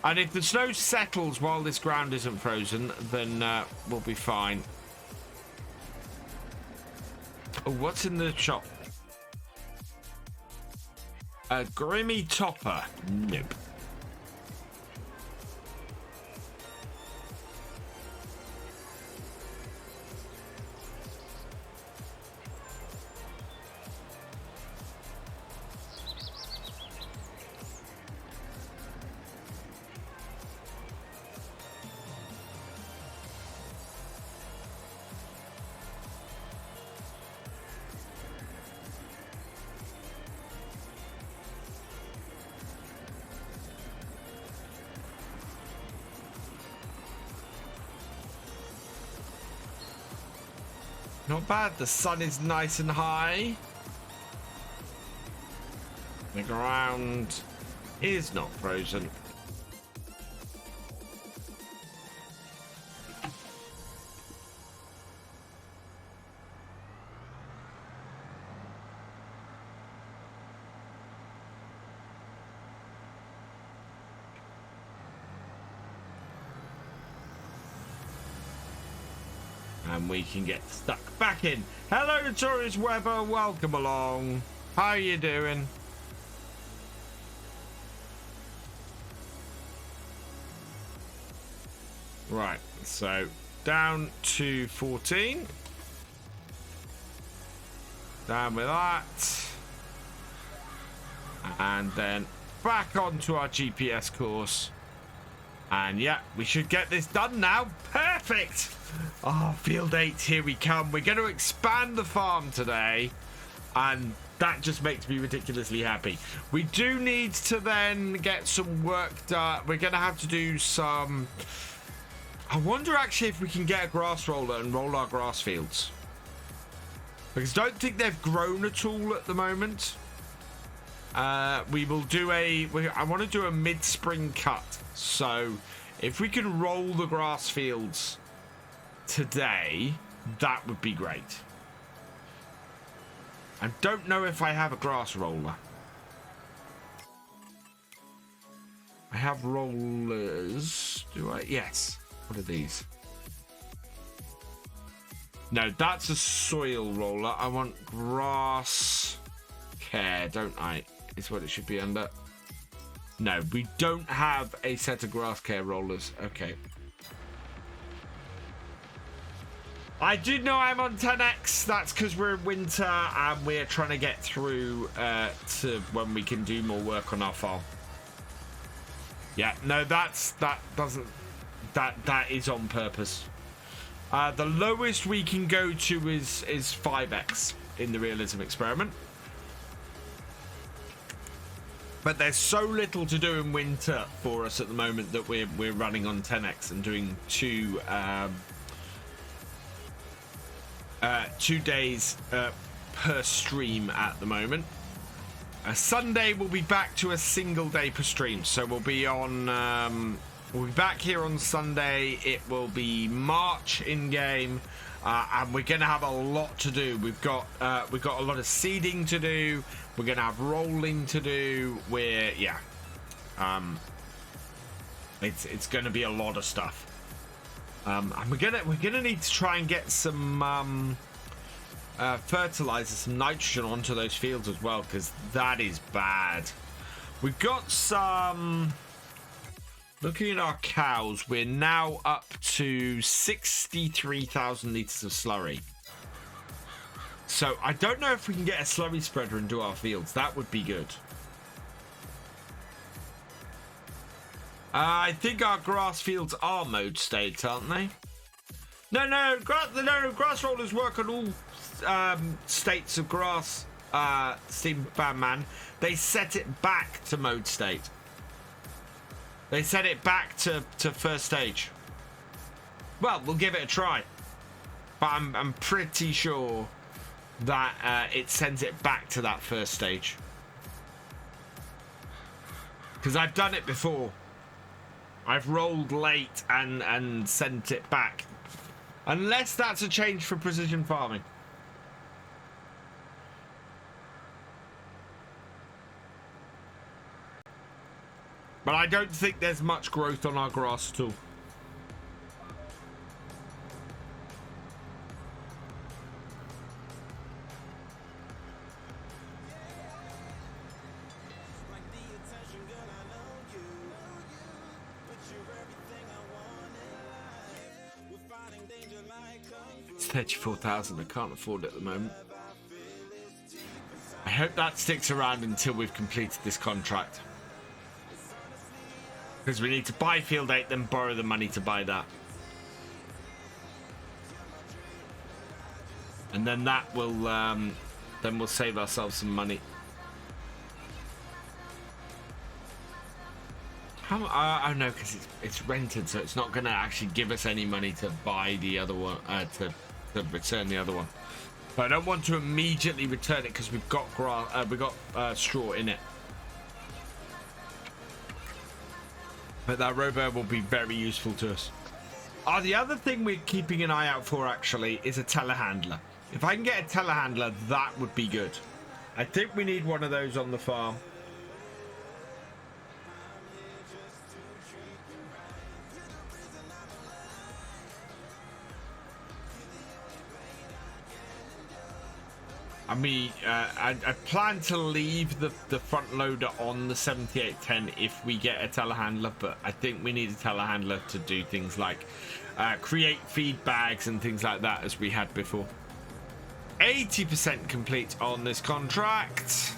And if the snow settles while this ground isn't frozen, then we'll be fine. Oh, what's in the shop? A Grimmy Topper. Nope. Not bad. The sun is nice and high. The ground is not frozen. And we can get stuck back in. Hello, Notorious Weather. Welcome along. How are you doing? Right, so down to 14. Down with that. And then back onto our GPS course. And yeah, we should get this done now. Perfect. Oh, field 8, here we come. We're going to expand the farm today. And that just makes me ridiculously happy. We do need to then get some work done. We're going to have to do some... I wonder actually if we can get a grass roller and roll our grass fields. Because I don't think they've grown at all at the moment. We will do I want to do a mid-spring cut. So if we can roll the grass fields today, that would be great. I don't know if I have a grass roller. I have rollers. Do I? Yes. What are these? No, that's a soil roller. I want grass care, don't I? Is what it should be under. No, we don't have a set of grass care rollers. Okay. I do know I'm on 10x. That's because we're in winter and we're trying to get through to when we can do more work on our farm. Yeah, no, that is on purpose. The lowest we can go to is 5x in the realism experiment. But there's so little to do in winter for us at the moment that we're running on 10x and doing 2 days per stream at the moment. Sunday we'll be back to a single day per stream, so we'll be on. We'll be back here on Sunday. It will be March in game, and we're gonna have a lot to do. We've got a lot of seeding to do. We're gonna have rolling to do. It's gonna be a lot of stuff. And we're gonna need to try and get some fertilizer, some nitrogen onto those fields as well, because that is bad. We've got some... Looking at our cows, we're now up to 63,000 litres of slurry. So I don't know if we can get a slurry spreader into our fields. That would be good. I think our grass fields are mode state, aren't they? No, grass rollers work on all states of grass, Steam Fan Man. They set it back to mode state. They set it back to first stage. Well, we'll give it a try. But I'm pretty sure that it sends it back to that first stage. Because I've done it before. I've rolled late and sent it back. Unless that's a change for precision farming. But I don't think there's much growth on our grass at all. It's 34,000. I can't afford it at the moment. I hope that sticks around until we've completed this contract. Because we need to buy Field 8, then borrow the money to buy that. And then that will, then we'll save ourselves some money. How, oh no, because it's rented, so it's not going to actually give us any money to buy the other one, to return the other one. But I don't want to immediately return it because we've got straw in it. But that rover will be very useful to us. The other thing we're keeping an eye out for, actually, is a telehandler. If I can get a telehandler, that would be good. I think we need one of those on the farm. I mean, I plan to leave the front loader on the 7810 if we get a telehandler, but I think we need a telehandler to do things like create feed bags and things like that, as we had before. 80% complete on this contract.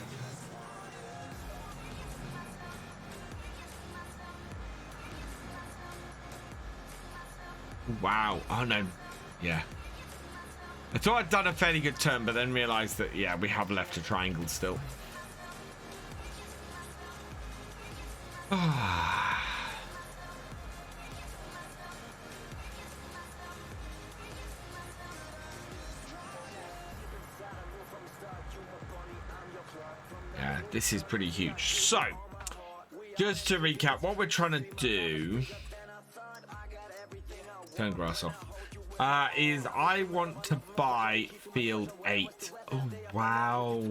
Wow. Oh no. Yeah. I thought I'd done a fairly good turn, but then realised that, yeah, we have left a triangle still. Yeah, this is pretty huge. So, just to recap, what we're trying to do... Turn grass off. Is I want to buy Field 8. Oh, wow.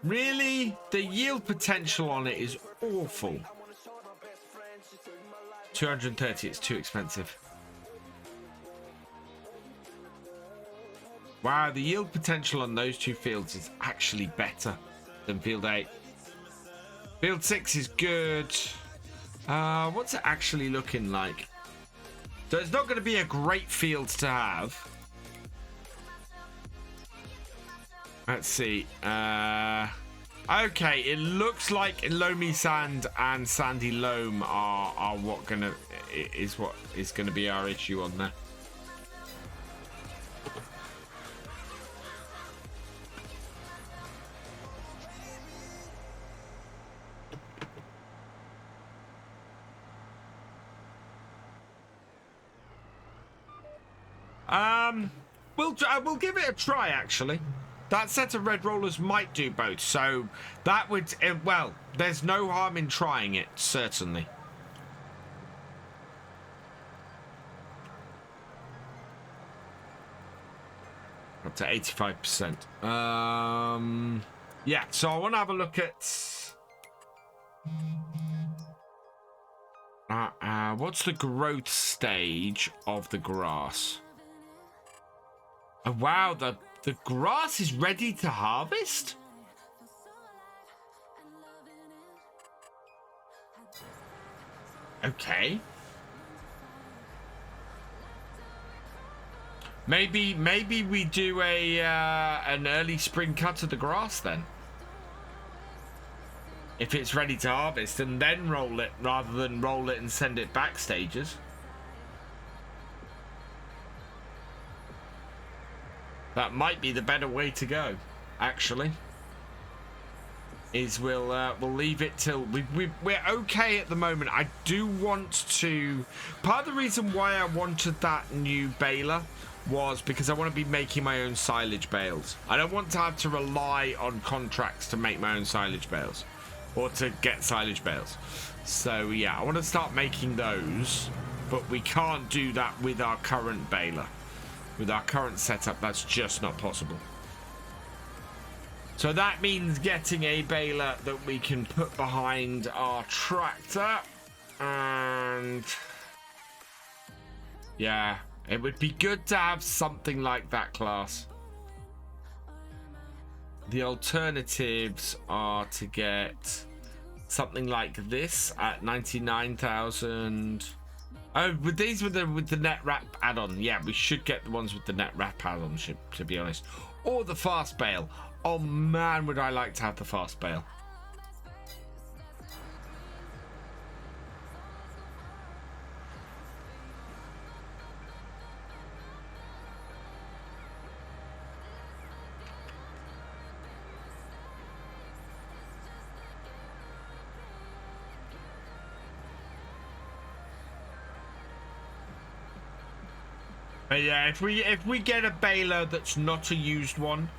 Really? The yield potential on it is awful. 230, it's too expensive. Wow, the yield potential on those two fields is actually better than Field 8. Field 6 is good. What's it actually looking like? So it's not going to be a great field to have. Let's see. Okay, it looks like loamy sand and sandy loam are what is gonna be our issue on there. We'll give it a try, actually. That set of red rollers might do both, so that would, well, there's no harm in trying it, certainly. Up to 85%. Yeah, so I want to have a look at... what's the growth stage of the grass? Oh, wow, The grass is ready to harvest? Okay. Maybe we do a an early spring cut of the grass then. If it's ready to harvest, and then roll it rather than roll it and send it back stages. That might be the better way to go, actually. Is we'll leave it till we're okay at the moment. I do want to. Part of the reason why I wanted that new baler was because I want to be making my own silage bales. I don't want to have to rely on contracts to make my own silage bales or to get silage bales. So yeah, I want to start making those, but we can't do that with our current baler. With our current setup, that's just not possible. So that means getting a baler that we can put behind our tractor. And yeah, it would be good to have something like that class. The alternatives are to get something like this at 99,000. Oh, with these with the net wrap add-on. Yeah, we should get the ones with the net wrap add-on, to be honest. Or the fast bale. Oh man, would I like to have the fast bale. But yeah, if we get a baler that's not a used one,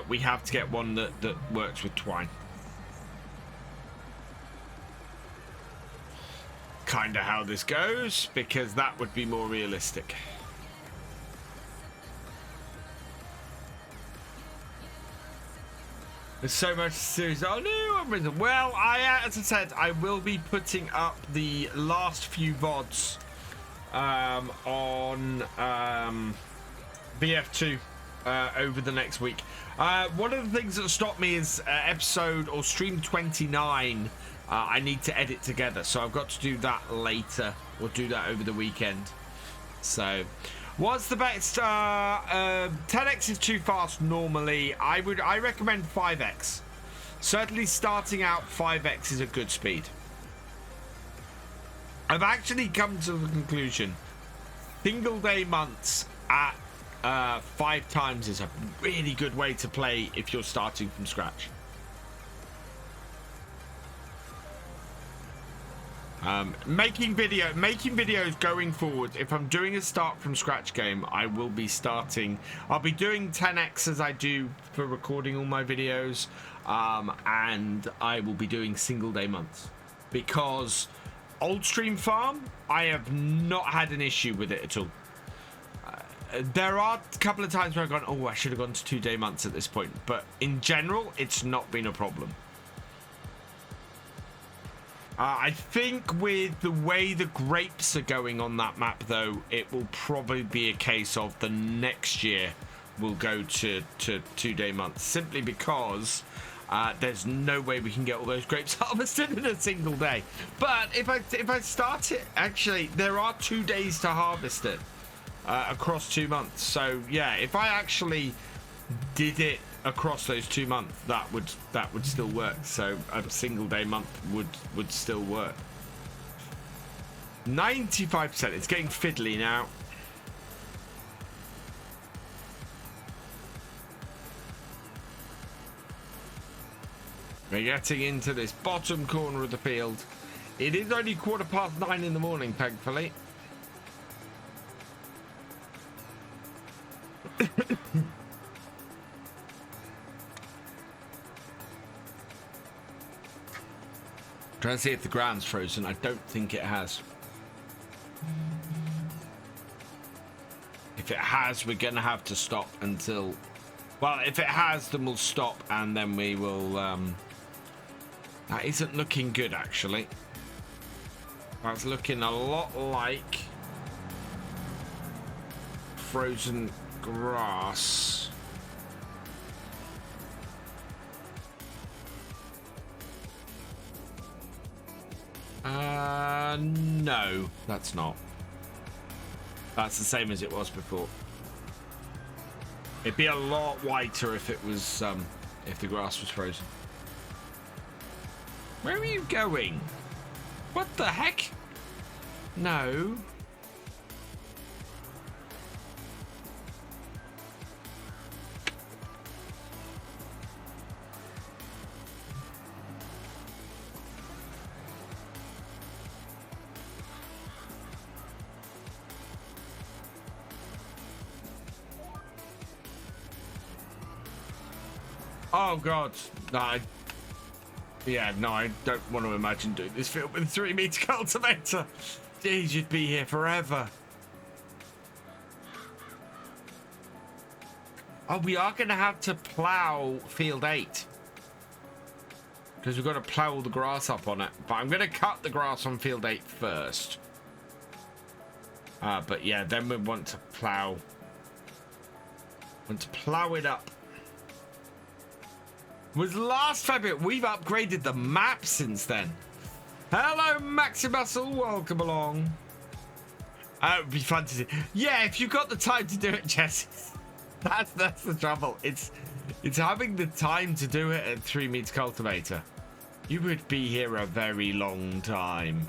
we have to get one that works with twine. Kinda how this goes, because that would be more realistic. There's so much series. Oh no, I'm risen. Well, as I said, I will be putting up the last few VODs on BF2 over the next week. One of the things that stopped me is episode or stream 29. I need to edit together, so I've got to do that later. We'll do that over the weekend. So what's the best? 10x is too fast normally. I recommend 5x. Certainly starting out, 5x is a good speed. I've actually come to the conclusion single day months at 5 times is a really good way to play if you're starting from scratch. Making videos going forward, if I'm doing a start from scratch game, I'll be doing 10x as I do for recording all my videos, and I will be doing single day months, because old stream farm, I have not had an issue with it at all. There are a couple of times where I've gone, oh, I should have gone to 2 day months at this point, but in general, it's not been a problem. I think with the way the grapes are going on that map, though, it will probably be a case of the next year we'll go to 2 day months, simply because there's no way we can get all those grapes harvested in a single day. But if I start it, actually, there are 2 days to harvest it across 2 months. So yeah, if I actually did it across those 2 months, that would still work. So a single day month would still work. 95%. It's getting fiddly now. We're getting into this bottom corner of the field. It is only 9:15 in the morning, thankfully. Trying to see if the ground's frozen. I don't think it has. If it has, we're going to have to stop until... Well, if it has, then we'll stop and then we will... That isn't looking good, actually. That's looking a lot like frozen grass. No, that's not. That's the same as it was before. It'd be a lot whiter if it was, if the grass was frozen. Where are you going? What the heck? No. Oh God, no, I don't want to imagine doing this field with a 3-meter cultivator. Jeez, you'd be here forever. Oh, we are going to have to plow field 8. Because we've got to plow all the grass up on it. But I'm going to cut the grass on field 8 first. But yeah, then we want to plow. It up. Was last February. We've upgraded the map since then. Hello, Maximuscle. Welcome along. It would be fun to see. Yeah, if you've got the time to do it, Jesse. That's the trouble. It's having the time to do it at 3-meter cultivator. You would be here a very long time.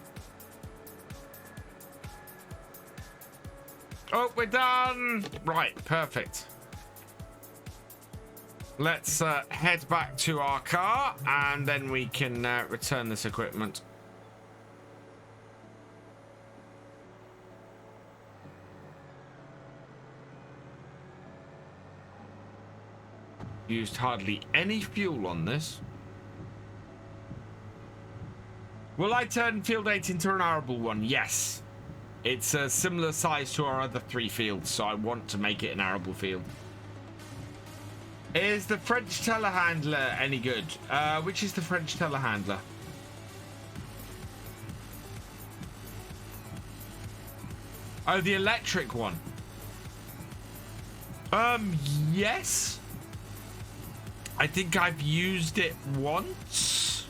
Oh, we're done. Right, perfect. Let's head back to our car, and then we can return this equipment. Used hardly any fuel on this. Will I turn field 8 into an arable one? Yes. It's a similar size to our other 3 fields, so I want to make it an arable field. Is the French telehandler any good? Which is the French telehandler? Oh, the electric one. Yes. I think I've used it once.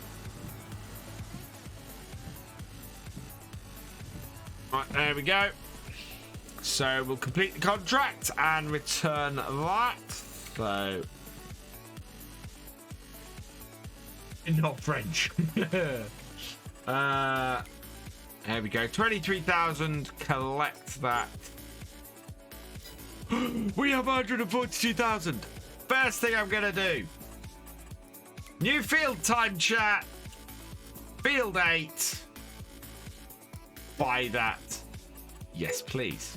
Right, there we go. So we'll complete the contract and return that. So, not French. There we go. 23,000. Collect that. We have 142,000. First thing I'm gonna do. New field time, chat. Field 8. Buy that. Yes, please.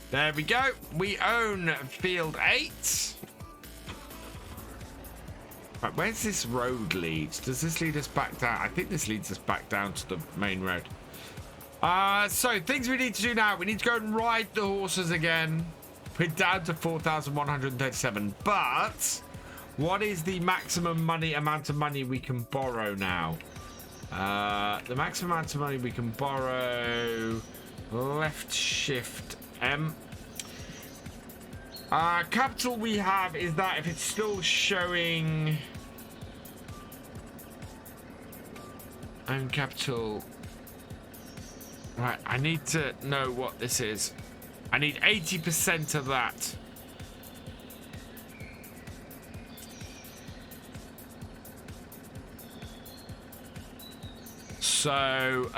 There we go. We own field 8. Right, where's this road lead? Does this lead us back down? I think this leads us back down to the main road. So things we need to do now. We need to go and ride the horses again. We're down to 4,137. But what is the maximum amount of money we can borrow now? The maximum amount of money we can borrow. Left shift M. Capital we have is that if it's still showing own capital. Right, I need to know what this is. I need 80% of that. So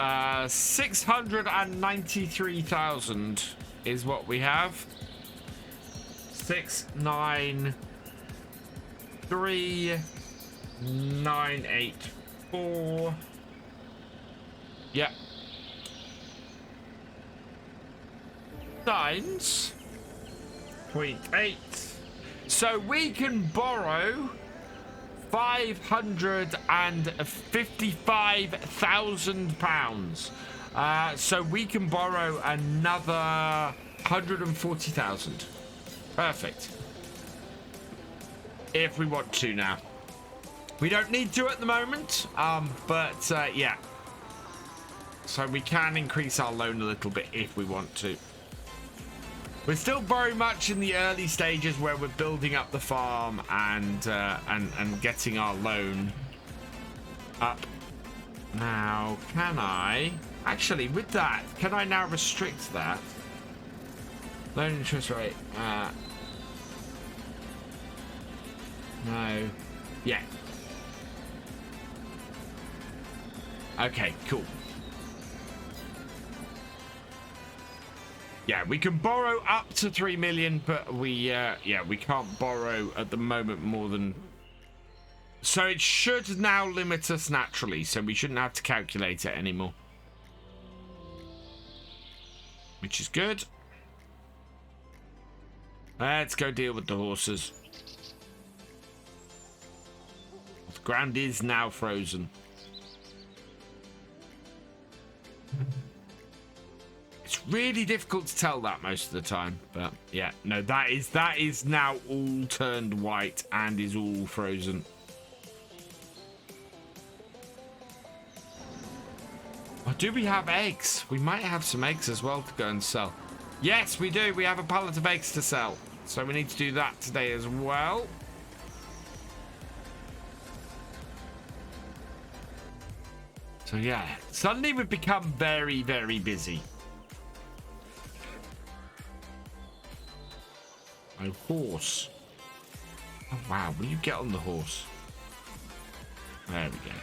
693,000 is what we have. 693,984. Yep. Times 0.8. So we can borrow 555,000 pounds. So we can borrow another 140,000. Perfect. If we want to now. We don't need to at the moment, but yeah. So we can increase our loan a little bit if we want to. We're still very much in the early stages where we're building up the farm and getting our loan up. Now, can I... Actually, with that, can I now restrict that? Loan interest rate. No. Yeah. Okay, cool. Yeah, we can borrow up to 3 million, but we can't borrow at the moment more than... So it should now limit us naturally, so we shouldn't have to calculate it anymore. Which is good. Let's go deal with the horses. The ground is now frozen. It's really difficult to tell that most of the time, but yeah, no, that is now all turned white and is all frozen. Oh, do we have eggs? We might have some eggs as well to go and sell. Yes, we do. We have a pallet of eggs to sell, so we need to do that today as well. So yeah, suddenly we've become very, very busy. A horse. Oh wow, will you get on the horse? There we go.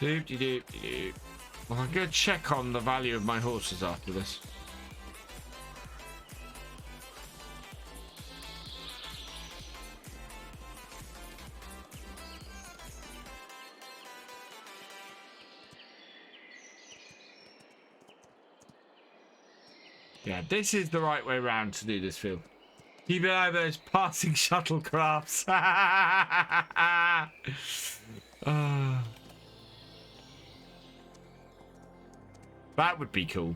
Doop-de-doop-de-doop. Well, I'm going to check on the value of my horses after this. Yeah, this is the right way around to do this field. Keep an eye on those passing shuttlecrafts. That would be cool.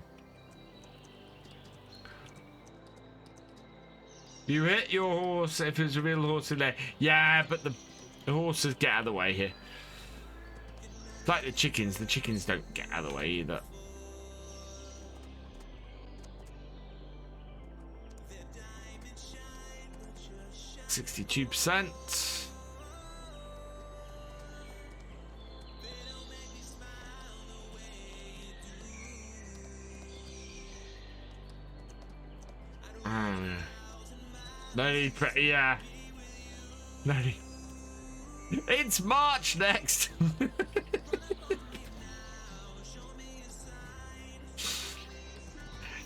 You hit your horse if there's a real horse in there. Yeah, but the horses get out of the way here. It's like the chickens. The chickens don't get out of the way either. %. No need for, yeah. No need. It's March next.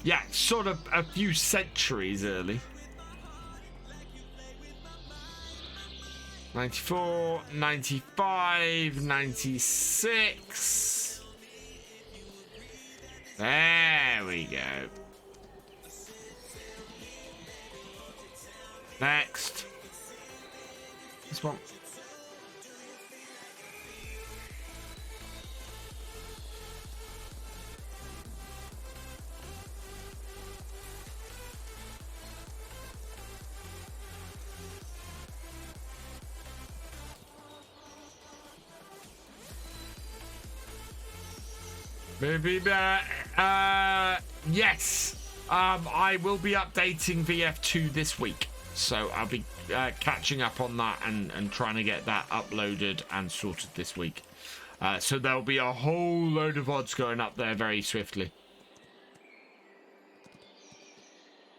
Yeah, sort of a few centuries early. 94, 95, 96. There we go. Next. This one. Maybe yes. I will be updating VF2 this week. So I'll be catching up on that and trying to get that uploaded and sorted this week. So there'll be a whole load of VODs going up there very swiftly.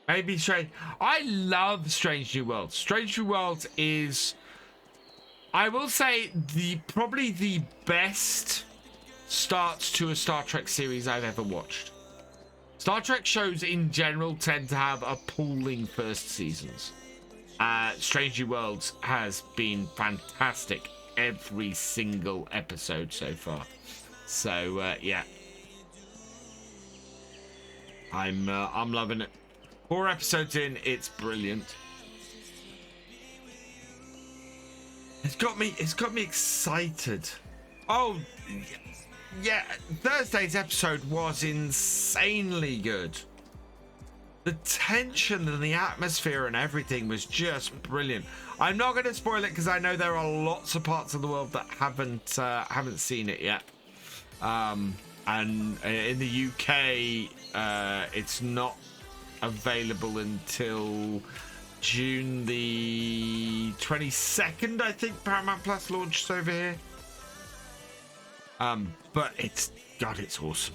Maybe Strange. I love Strange New Worlds. Strange New Worlds is, I will say, probably the best starts to a Star Trek series I've ever watched. Star Trek shows in general tend to have appalling first seasons. Strange New Worlds has been fantastic every single episode so far. So yeah, I'm loving it. 4 episodes in, it's brilliant. It's got me excited. Oh yeah, Thursday's episode was insanely good. The tension and the atmosphere and everything was just brilliant. I'm not going to spoil it because I know there are lots of parts of the world that haven't seen it yet. And in the UK, it's not available until June the 22nd, I think Paramount Plus launched over here. But it's awesome.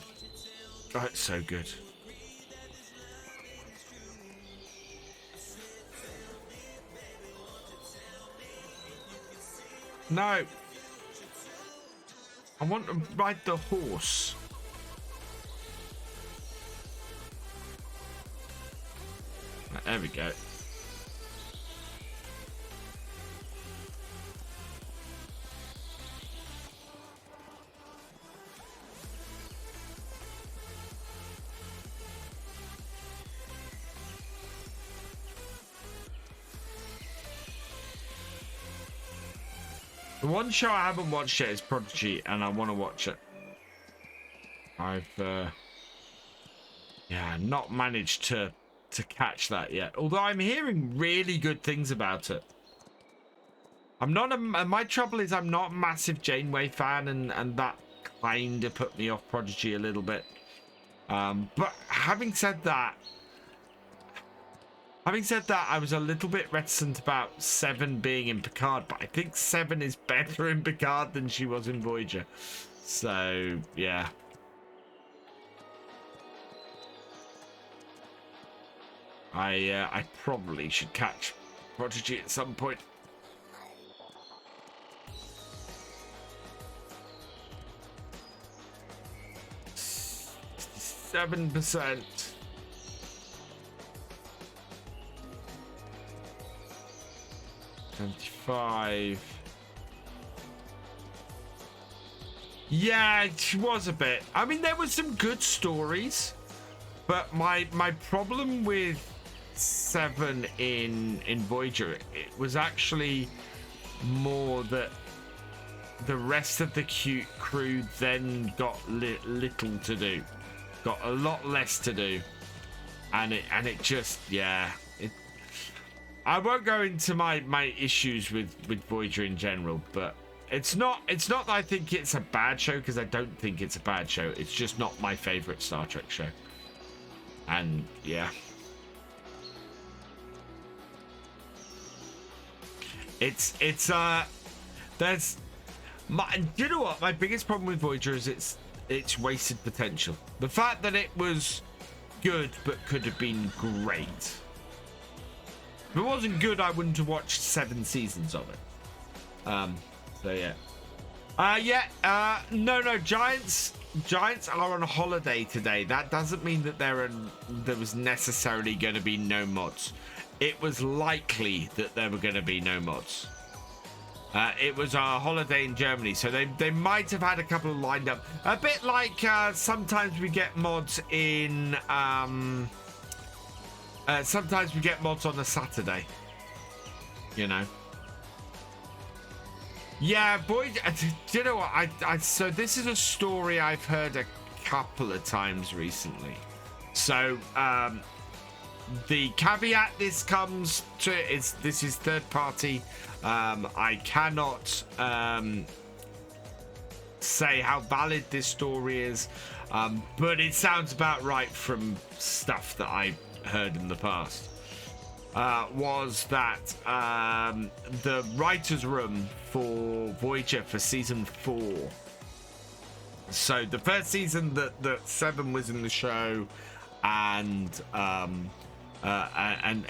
Oh, it's so good. No. I want to ride the horse. There we go. The one show I haven't watched yet is Prodigy, and I want to watch it. I've yeah, not managed to catch that yet. Although I'm hearing really good things about it. I'm not my trouble is I'm not a massive Janeway fan, and that kind of put me off Prodigy a little bit. But having said that, I was a little bit reticent about Seven being in Picard, but I think Seven is better in Picard than she was in Voyager. So, yeah. I probably should catch Prodigy at some point. %. 25. Yeah, it was a bit. I mean, there were some good stories, but my problem with Seven in Voyager, it was actually more that the rest of the crew then got little to do, got a lot less to do, and it just, yeah. I won't go into my issues with Voyager in general, but it's not that I think it's a bad show, because I don't think it's a bad show. It's just not my favorite Star Trek show. And yeah, there's you know what, my biggest problem with Voyager is it's wasted potential. The fact that it was good but could have been great. If it wasn't good, I wouldn't have watched 7 seasons of it. So yeah. No, Giants are on holiday today. That doesn't mean that there was necessarily going to be no mods. It was likely that there were going to be no mods. It was a holiday in Germany, so they might have had a couple lined up. A bit like sometimes we get mods in. Sometimes we get mods on a Saturday, you know. Yeah, boy, do you know what? So this is a story I've heard a couple of times recently. So the caveat this comes to is this is third party. I cannot say how valid this story is, but it sounds about right from stuff that I heard in the past. Was that the writer's room for Voyager for season 4. So the first season that Seven was in the show, and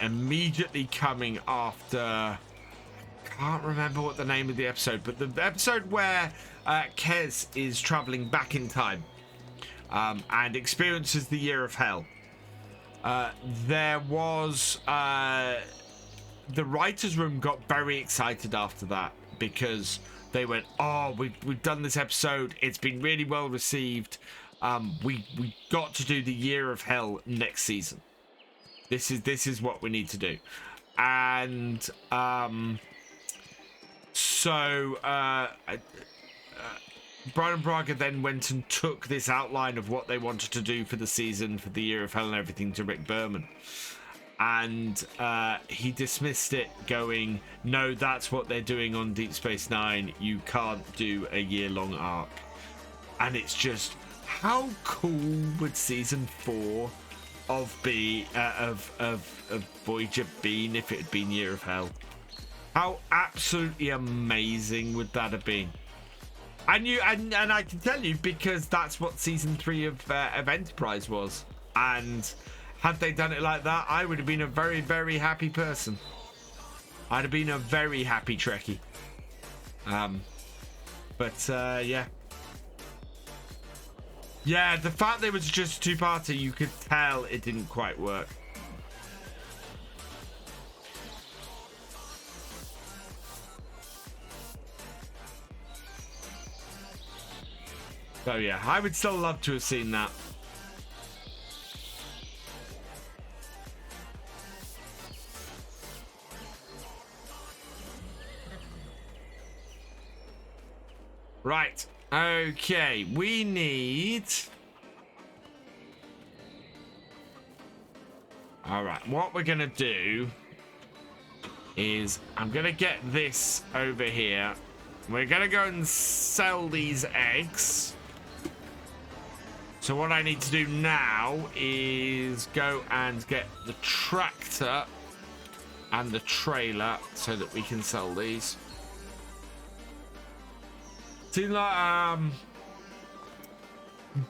immediately coming after, I can't remember what the name of the episode, but the episode where Kez is traveling back in time and experiences the Year of Hell. There was the writers' room got very excited after that, because they went, oh, we've done this episode, it's been really well received, we got to do the Year of Hell next season. This is what we need to do. And so Brian and Braga then went and took this outline of what they wanted to do for the season, for the Year of Hell and everything, to Rick Berman. And he dismissed it, going, no, that's what they're doing on Deep Space Nine. You can't do a year-long arc. And it's just, how cool would season 4 of Voyager been if it had been Year of Hell? How absolutely amazing would that have been? And I can tell you, because that's what season 3 of Enterprise was. And had they done it like that, I would have been a very, very happy person. I'd have been a very happy Trekkie. Yeah. Yeah, the fact that it was just a 2-parter, you could tell it didn't quite work. So yeah, I would still love to have seen that. Right. Okay, we need... All right, what we're going to do is I'm going to get this over here. We're going to go and sell these eggs. So what I need to do now is go and get the tractor and the trailer so that we can sell these. Seems like,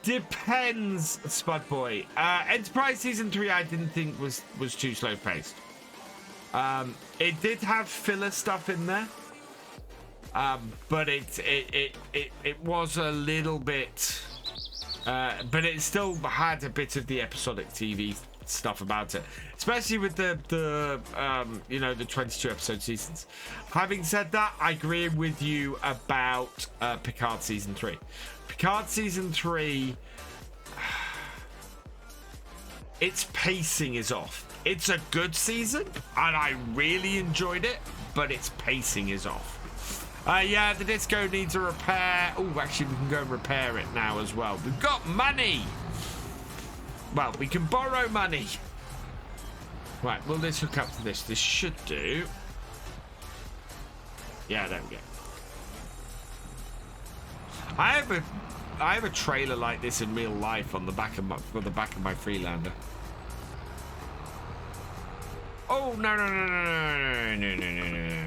depends, Spud Boy. Enterprise Season 3 I didn't think was too slow paced. It did have filler stuff in there. But it was a little bit... but it still had a bit of the episodic TV stuff about it, especially with the 22 episode seasons. Having said that, I agree with you about Picard season 3. Picard season 3, its pacing is off. It's a good season and I really enjoyed it, but its pacing is off. Yeah, the disco needs a repair. Oh, actually, we can go and repair it now as well. We've got money. Well, we can borrow money. Right, will this hook up to this? This should do. Yeah, there we go. I have a trailer like this in real life on the back of my Freelander. Oh no!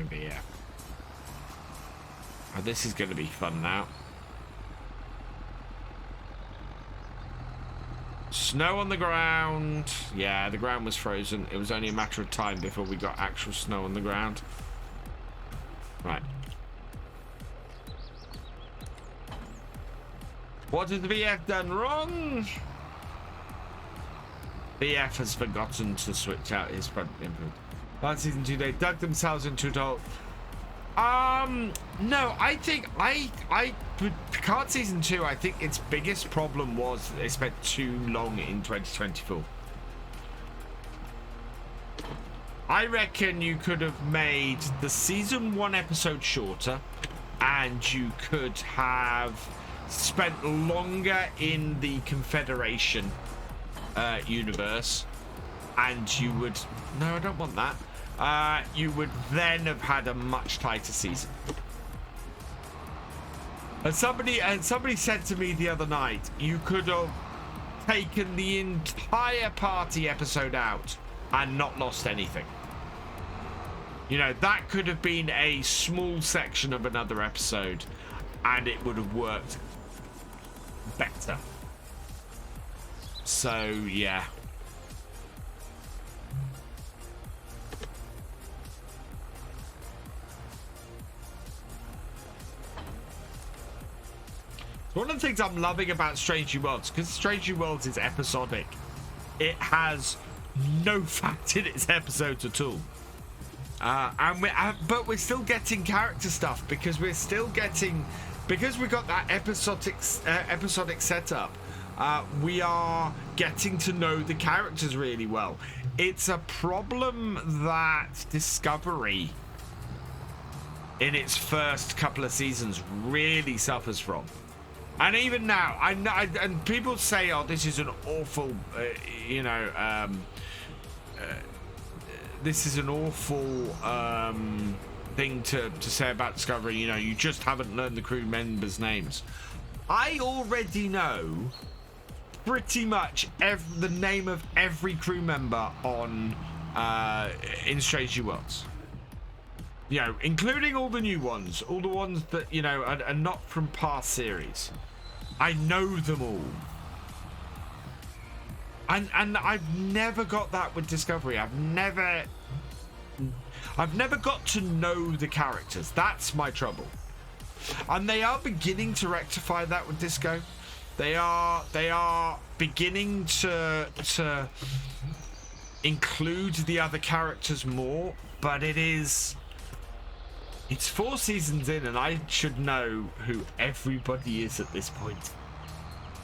But yeah. Oh, this is going to be fun now. Snow on the ground. Yeah, the ground was frozen. It was only a matter of time before we got actual snow on the ground. Right. What has the VF done wrong? VF has forgotten to switch out his front input. Last season 2, they dug themselves into a hole. No, I think Picard season 2, I think its biggest problem was they spent too long in 2024. I reckon you could have made the season 1 episode shorter, and you could have spent longer in the Confederation universe, and you would... No, I don't want that. You would then have had a much tighter season. And somebody said to me the other night, you could have taken the entire party episode out and not lost anything. You know, that could have been a small section of another episode and it would have worked better. So, yeah. One of the things I'm loving about Strange New Worlds, because Strange New Worlds is episodic, it has no fat in its episodes at all. But we're still getting character stuff because we're still getting, because we got that episodic setup. We are getting to know the characters really well. It's a problem that Discovery, in its first couple of seasons, really suffers from. And even now, and people say, "Oh, this is an awful, this is an awful thing to say about Discovery." You know, you just haven't learned the crew members' names. I already know pretty much the name of every crew member on in Strange New Worlds. You know, including all the new ones, all the ones that, you know, are not from past series. I know them all. And I've never got that with Discovery. I've never got to know the characters. That's my trouble. And they are beginning to rectify that with Disco. They are beginning to include the other characters more, but it's 4 seasons in and I should know who everybody is at this point.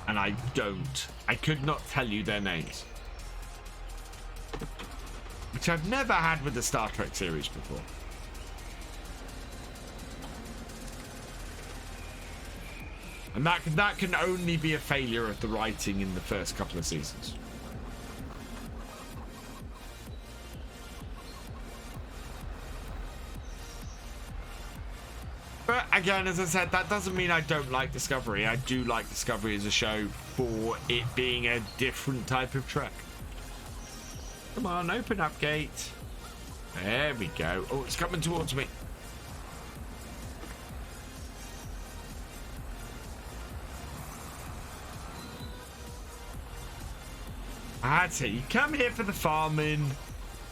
And I don't. I could not tell you their names. Which I've never had with the Star Trek series before. And that can only be a failure of the writing in the first couple of seasons. But again, as I said, that doesn't mean I don't like Discovery. I do like Discovery as a show for it being a different type of Trek. Come on, open up, gate. There we go. Oh, it's coming towards me. That's it. You come here for the farming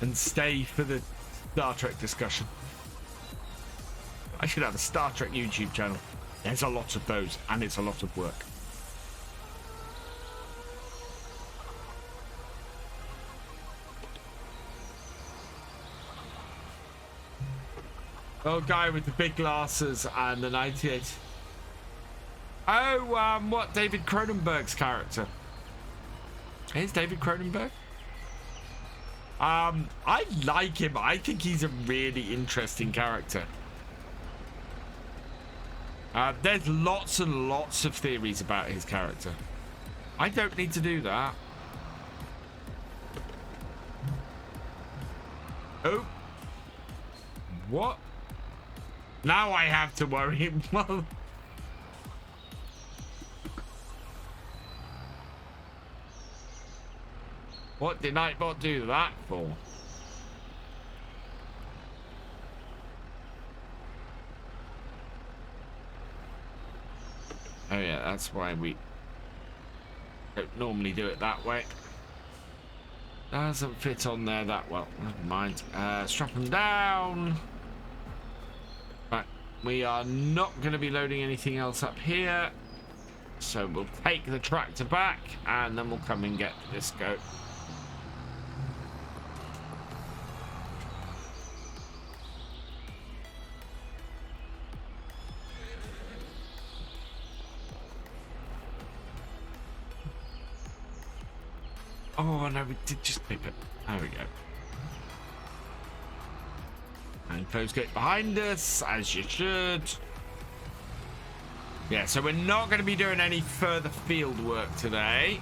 and stay for the Star Trek discussion. I should have a Star Trek YouTube channel. There's a lot of those, and it's a lot of work. Oh, guy with the big glasses and the 98. Oh, what? David Cronenberg's character. Here's David Cronenberg. I like him. I think he's a really interesting character. There's lots and lots of theories about his character. I don't need to do that. Oh. What? Now I have to worry. What did Nightbot do that for? Oh yeah, that's why we don't normally do it that way. Doesn't fit on there that well. Never mind. Strap them down. Right, we are not going to be loading anything else up here. So we'll take the tractor back and then we'll come and get the disco. Oh no, we did just pick it. There we go. And close gate behind us, as you should. Yeah, so we're not going to be doing any further field work today.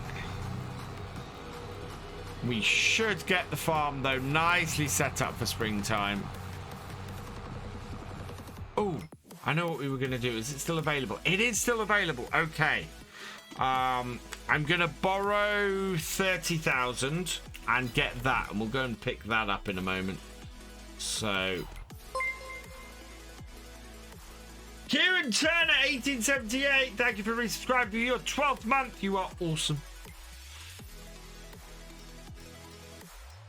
We should get the farm, though, nicely set up for springtime. Oh, I know what we were going to do. Is it still available? It is still available. Okay. I'm going to borrow 30,000 and get that. And we'll go and pick that up in a moment. So... Kieran Turner, 1878. Thank you for resubscribing to your 12th month. You are awesome.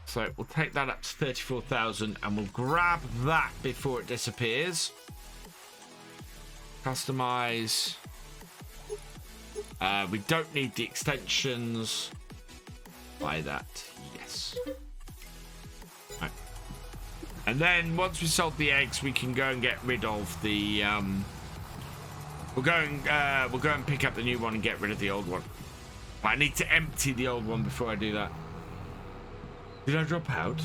So we'll take that up to 34,000 and we'll grab that before it disappears. Customize. We don't need the extensions. Buy that. Yes. Right. And then once we sold the eggs, we can go and get rid of the. We'll go and pick up the new one and get rid of the old one. But I need to empty the old one before I do that. Did I drop out?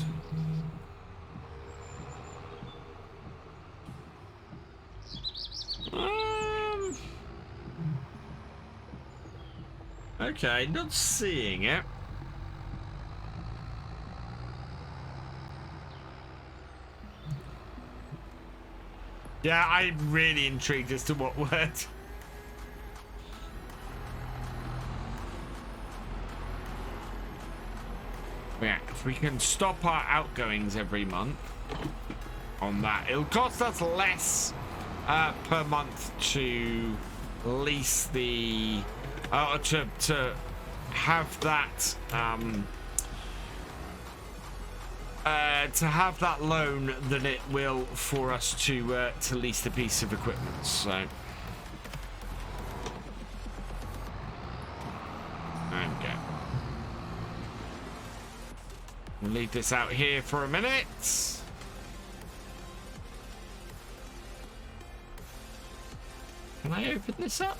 Okay, not seeing it. Yeah, I'm really intrigued as to what word. Yeah, if we can stop our outgoings every month on that, it'll cost us less per month to lease the to have that loan than it will for us to lease the piece of equipment. So there we go. We'll leave this out here for a minute. Can I open this up?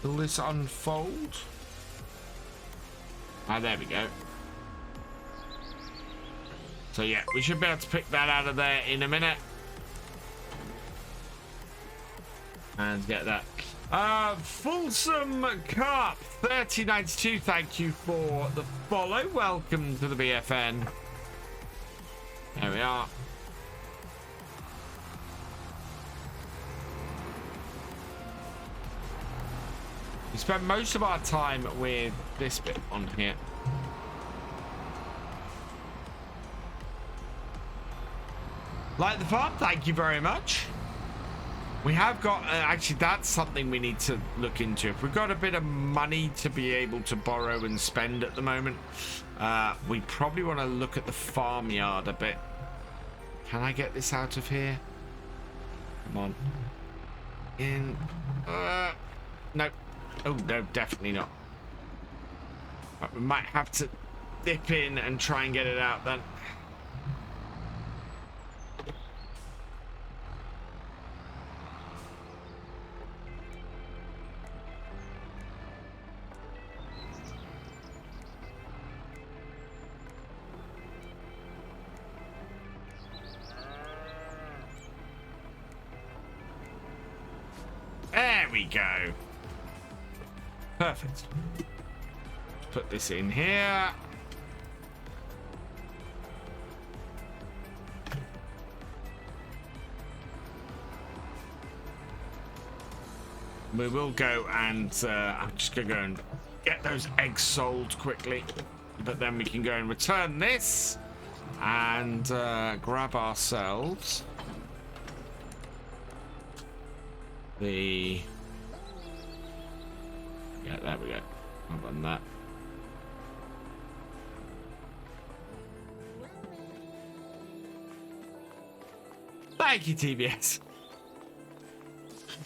Will this unfold? Ah, there we go. So yeah, we should be able to pick that out of there in a minute. And get that. Fulsome Carp 3092, thank you for the follow. Welcome to the BFN. There we are. We spend most of our time with this bit on here. Like the farm, thank you very much. We have got, actually that's something we need to look into. If we've got a bit of money to be able to borrow and spend at the moment, we probably want to look at the farmyard a bit. Can I get this out of here? Come on. In, no. Oh, no, definitely not. But we might have to dip in and try and get it out then. There we go. Perfect. Put this in here. We will go and I'm just gonna go and get those eggs sold quickly, but then we can go and return this and grab ourselves the, yeah, there we go. I've done that. Thank you, TBS.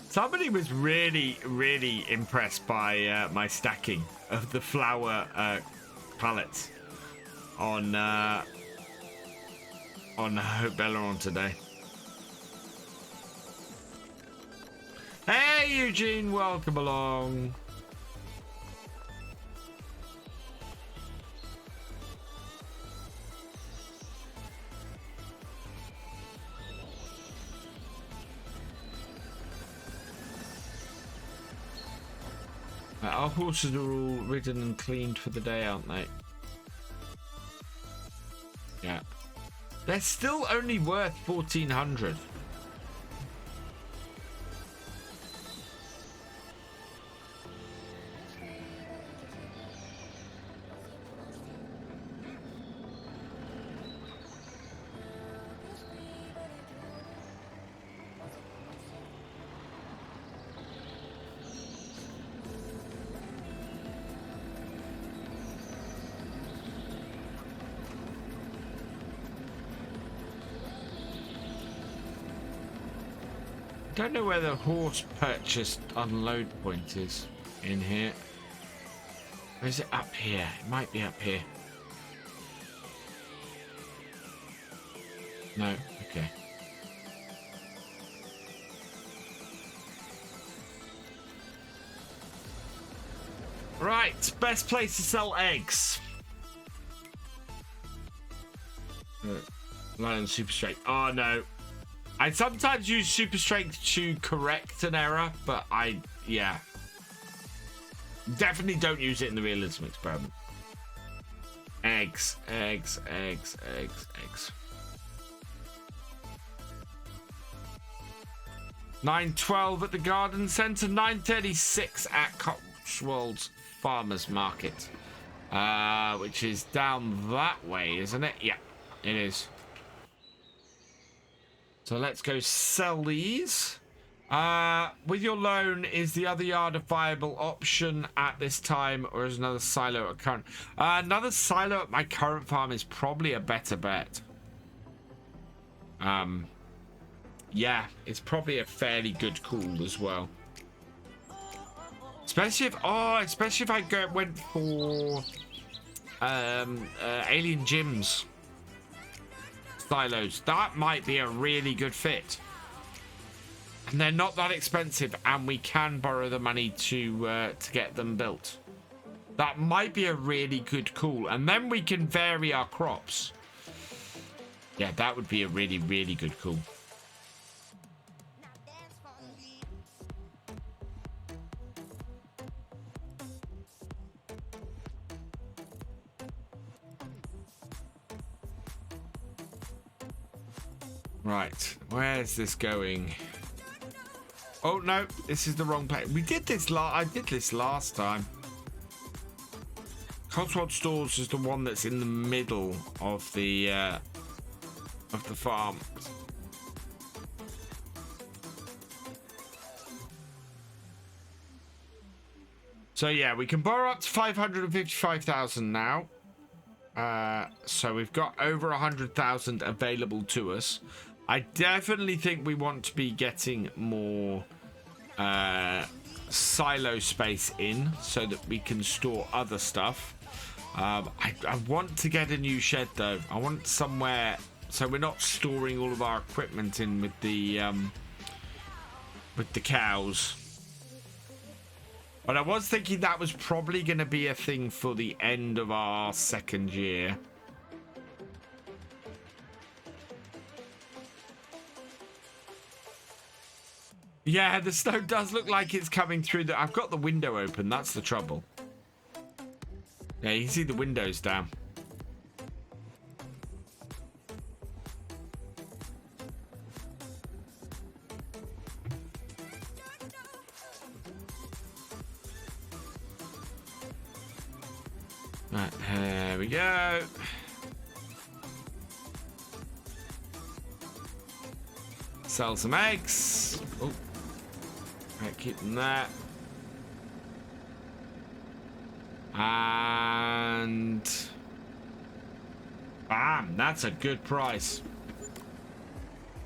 Somebody was really, really impressed by my stacking of the flour pallets on Belleron today. Hey, Eugene, welcome along. Our horses are all ridden and cleaned for the day, aren't they? Yeah. They're still only worth 1,400. Don't know where the horse purchase unload point is in here. Or is it up here? It might be up here. No, okay. Right, best place to sell eggs. Lion super straight. Oh no. I sometimes use super strength to correct an error, but yeah. Definitely don't use it in the realism experiment. Eggs, eggs, eggs, eggs, eggs. 9:12 at the garden centre. 9:36 at Cotswolds Farmers Market. Which is down that way, isn't it? Yeah, it is. So let's go sell these. With your loan, is the other yard a viable option at this time, or is another silo at current? Another silo at my current farm is probably a better bet. Yeah, it's probably a fairly good call as well. Especially if I went for Alien Gyms silos. That might be a really good fit. And they're not that expensive, and we can borrow the money to get them built. That might be a really good call, and then we can vary our crops. Yeah, that would be a really, really good call. Right, where's this going? Oh no, this is the wrong place. We did this I did this last time. Cotswold Stores is the one that's in the middle of the farm. So yeah, we can borrow up to 555,000 now. So we've got over 100,000 available to us. I definitely think we want to be getting more silo space in so that we can store other stuff. I want to get a new shed though. I want somewhere so we're not storing all of our equipment in with the cows. But I was thinking that was probably going to be a thing for the end of our second year. Yeah, the snow does look like it's coming through. I've got the window open. That's the trouble. Yeah, you can see the windows down. Right, here we go. Sell some eggs. Oh, right, keeping that. And bam, that's a good price.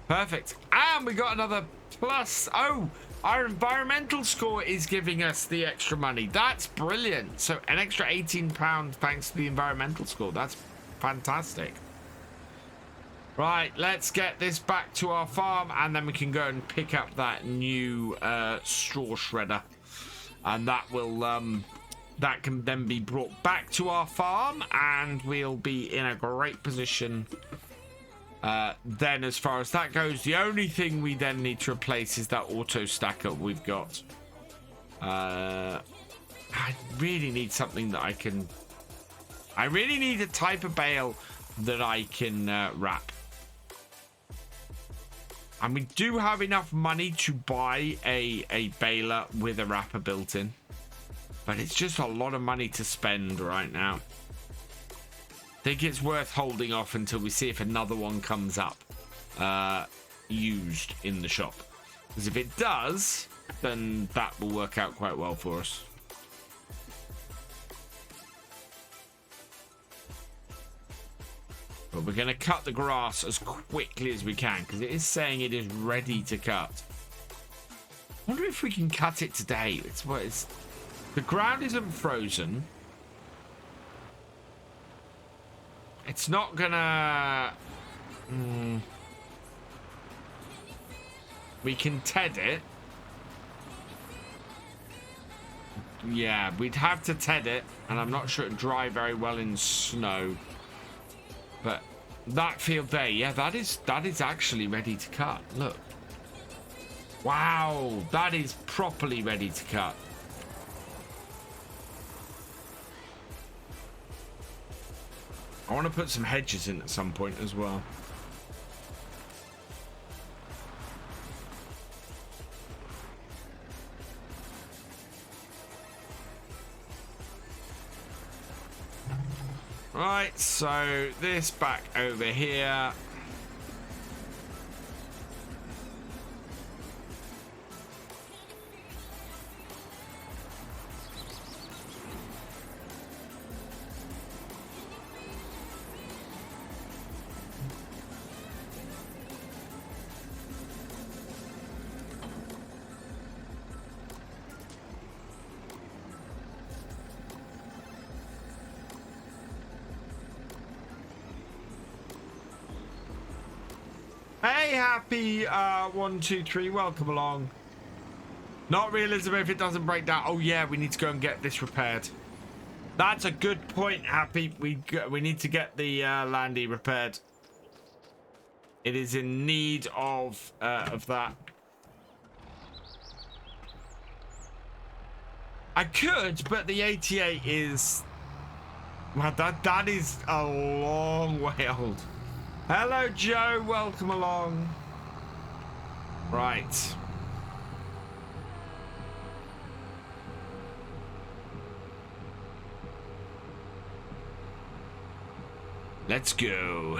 Perfect. And we got another plus. Oh, our environmental score is giving us the extra money. That's brilliant. So an extra £18 thanks to the environmental score. That's fantastic. Right, let's get this back to our farm, and then we can go and pick up that new straw shredder, and that will that can then be brought back to our farm, and we'll be in a great position then as far as that goes. The only thing we then need to replace is that auto stacker we've got. I really need something that I really need a type of bale that I can wrap. And we do have enough money to buy a baler with a wrapper built in. But it's just a lot of money to spend right now. I think it's worth holding off until we see if another one comes up used in the shop. Because if it does, then that will work out quite well for us. But we're going to cut the grass as quickly as we can, because it is saying it is ready to cut. I wonder if we can cut it today. The ground isn't frozen. It's not gonna... We can TED it. Yeah, we'd have to TED it, and I'm not sure it'd dry very well in snow. But that field there, yeah, that is actually ready to cut. Look. Wow, that is properly ready to cut. I want to put some hedges in at some point as well. Right, so this back over here. Hey, happy 123, welcome along. Not realism if it doesn't break down. Oh yeah, we need to go and get this repaired. That's a good point, Happy. We need to get the Landy repaired. It is in need of that. I could, but the 88 is, well, that is a long way old. Hello, Joe. Welcome along. Right. Let's go.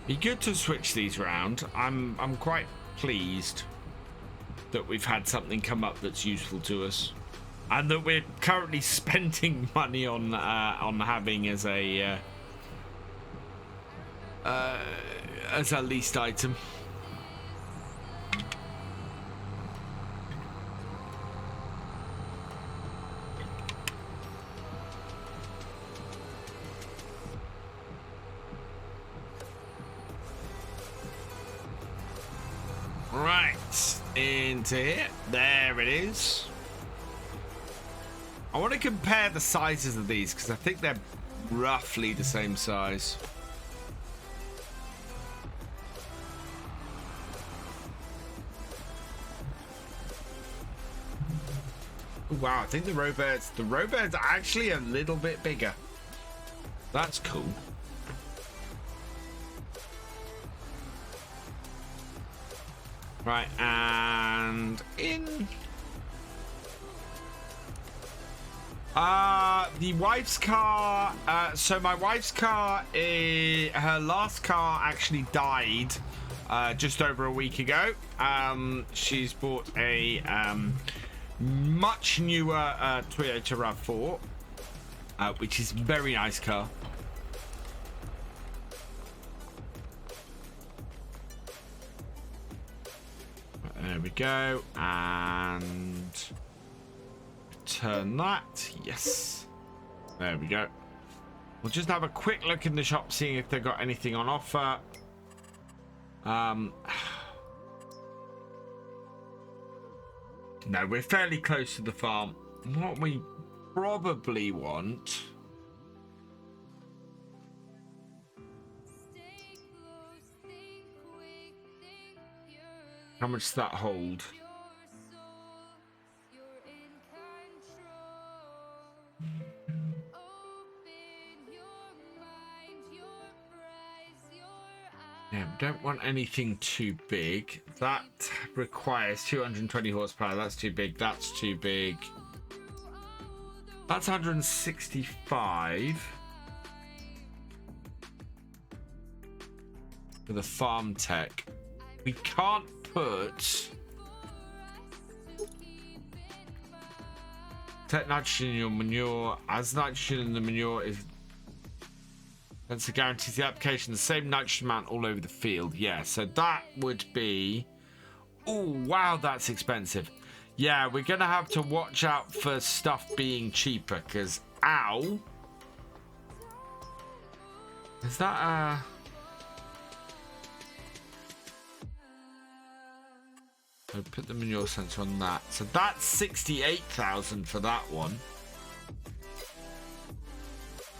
Be good to switch these round. I'm quite pleased that we've had something come up that's useful to us, and that we're currently spending money on having as a least item. Into here. There it is. I want to compare the sizes of these because I think they're roughly the same size. Wow, I think the Robirds are actually a little bit bigger. That's cool. Right, and in the wife's car. So my wife's car, her last car actually died just over a week ago. She's bought a much newer Toyota RAV4, which is a very nice car. There we go, and turn that. Yes, there we go. We'll just have a quick look in the shop, seeing if they've got anything on offer. No, we're fairly close to the farm. What we probably want. How much does that hold? Yeah, we don't want anything too big. That requires 220 horsepower. That's too big. That's too big. That's 165 for the farm tech. We can't put tech nitrogen in your manure, as nitrogen in the manure is, that's a guarantees the application the same nitrogen amount all over the field. Yeah, so that would be, oh wow, that's expensive. Yeah, we're gonna have to watch out for stuff being cheaper, because ow, Is that so put the manure sensor on that. So that's 68,000 for that one.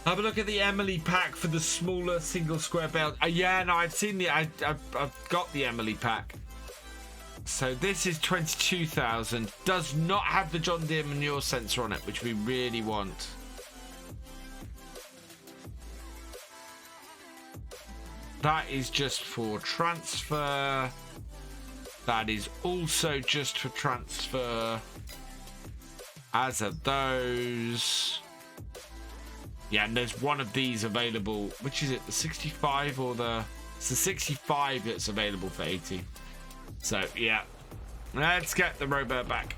Have a look at the Emily pack for the smaller single square belt. Yeah, no, I've seen the. I've got the Emily pack. So this is 22,000. Does not have the John Deere manure sensor on it, which we really want. That is just for transfer. That is also just for transfer. As are those. Yeah, and there's one of these available. Which is it? The 65 or the... It's the 65 that's available for 80. So, yeah. Let's get the robot back.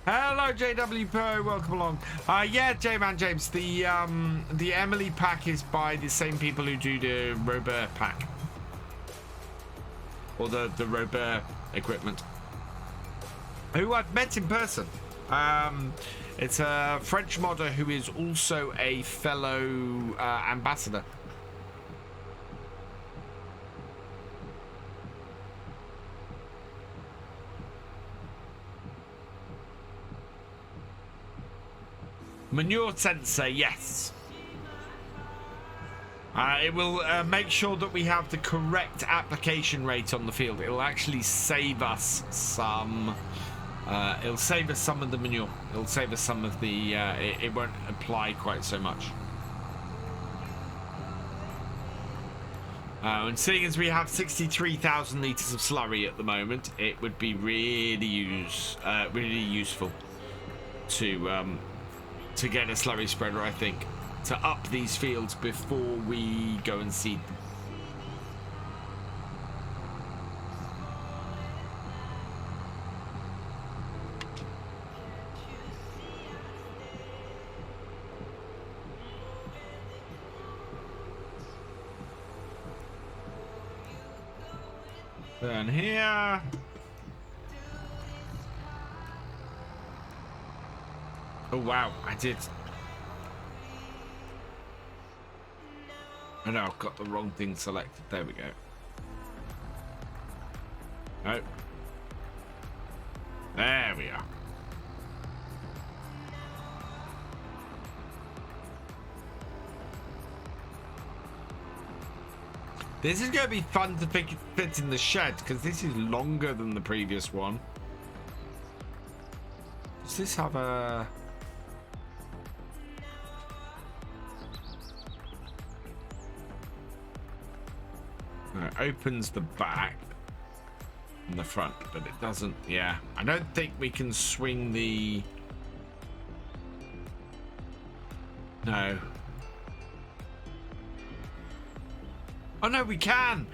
Hello, JW Pro. Welcome along. Yeah, J-Man James. The Emily pack is by the same people who do the robot pack. Or the robot equipment. Who I've met in person. It's a French modder who is also a fellow ambassador. Manure sensor, yes. It will make sure that we have the correct application rate on the field. It'll actually save us some. It'll save us some of the manure. It'll save us some of the. It won't apply quite so much. And seeing as we have 63,000 litres of slurry at the moment, it would be really useful to get a slurry spreader, I think, to up these fields before we go and seed them. Turn here. Oh wow, I did. I know I've got the wrong thing selected. There we go. No. There we are. This is going to be fun to fit in the shed because this is longer than the previous one. Does this have a... No, it opens the back and the front, but it doesn't. Yeah, I don't think we can swing the... No. Oh no, we can.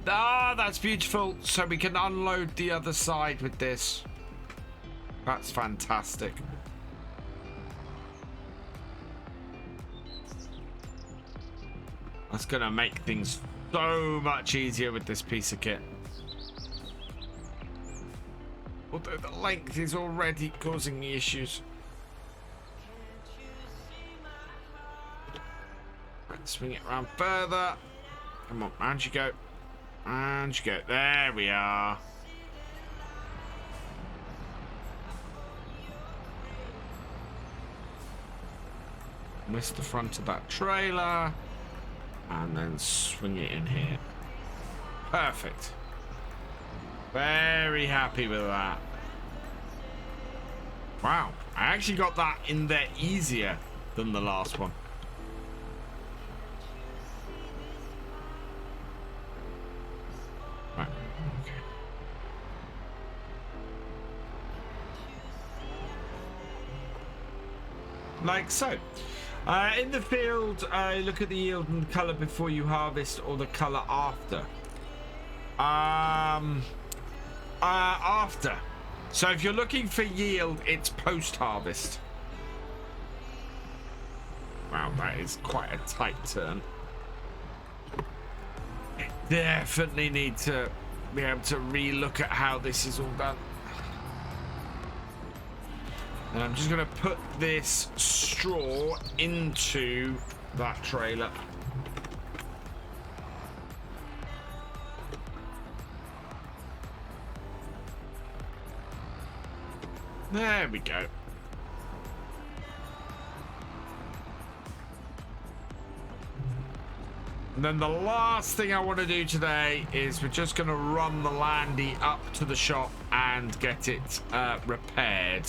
Ah, that's beautiful. So we can unload the other side with this. That's fantastic. That's gonna make things so much easier with this piece of kit. Although the length is already causing me issues. Let's swing it around further. Come on, round you go. Round you go. There we are. Miss the front of that trailer. And then swing it in here. Perfect. Very happy with that. Wow. I actually got that in there easier than the last one. Right. Okay. Like so. In the field, look at the yield and the colour before you harvest or the colour after. After. So if you're looking for yield, it's post-harvest. Wow, that is quite a tight turn. Definitely need to be able to re-look at how this is all done. And I'm just going to put this straw into that trailer. There we go. And then the last thing I want to do today is we're just going to run the Landy up to the shop and get it repaired.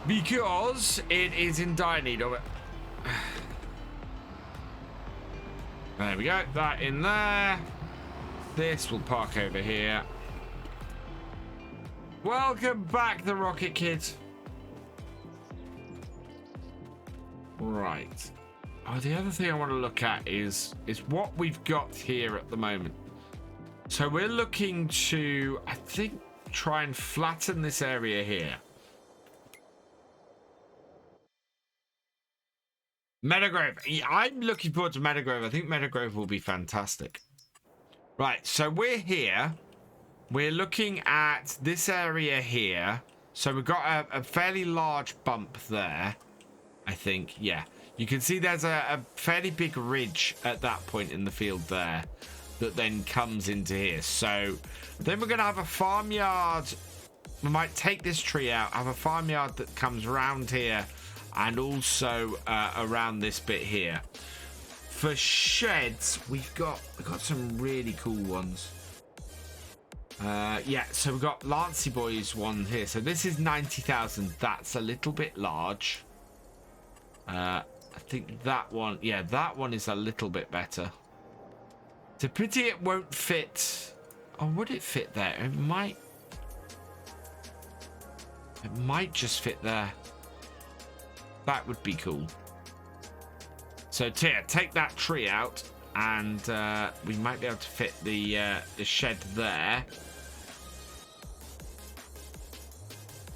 Because it is in dire need of it. There we go. That in there. This will park over here. Welcome back, the Rocket Kid. Right. Oh, the other thing I want to look at is what we've got here at the moment. So we're looking to, I think, try and flatten this area here. Meadowgrove. I'm looking forward to Meadowgrove. I think Meadowgrove will be fantastic. Right, so we're here. We're looking at this area here. So we've got a fairly large bump there, I think. Yeah. You can see there's a fairly big ridge at that point in the field there that then comes into here. So then we're going to have a farmyard. We might take this tree out, have a farmyard that comes around here and also around this bit here. For sheds, we've got some really cool ones. Yeah, so we've got Lancey Boys one here. So this is 90,000. That's a little bit large. I think that one, yeah, that one is a little bit better. It's a pity it won't fit. Oh, would it fit there? It might just fit there. That would be cool. So Tia, take that tree out, and we might be able to fit the shed there,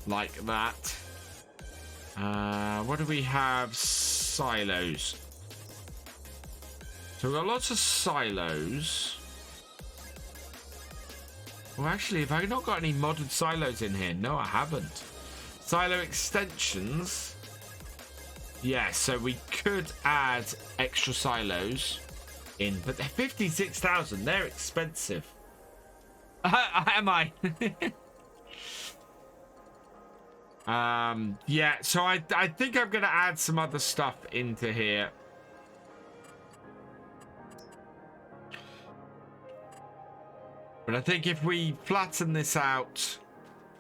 like that. What do we have? Silos. So we've got lots of silos. Well, actually, have I not got any modded silos in here? No, I haven't. Silo extensions. Yeah, so we could add extra silos in, but they're 56,000. They're expensive. Am I? Yeah, so I think I'm going to add some other stuff into here. But I think if we flatten this out,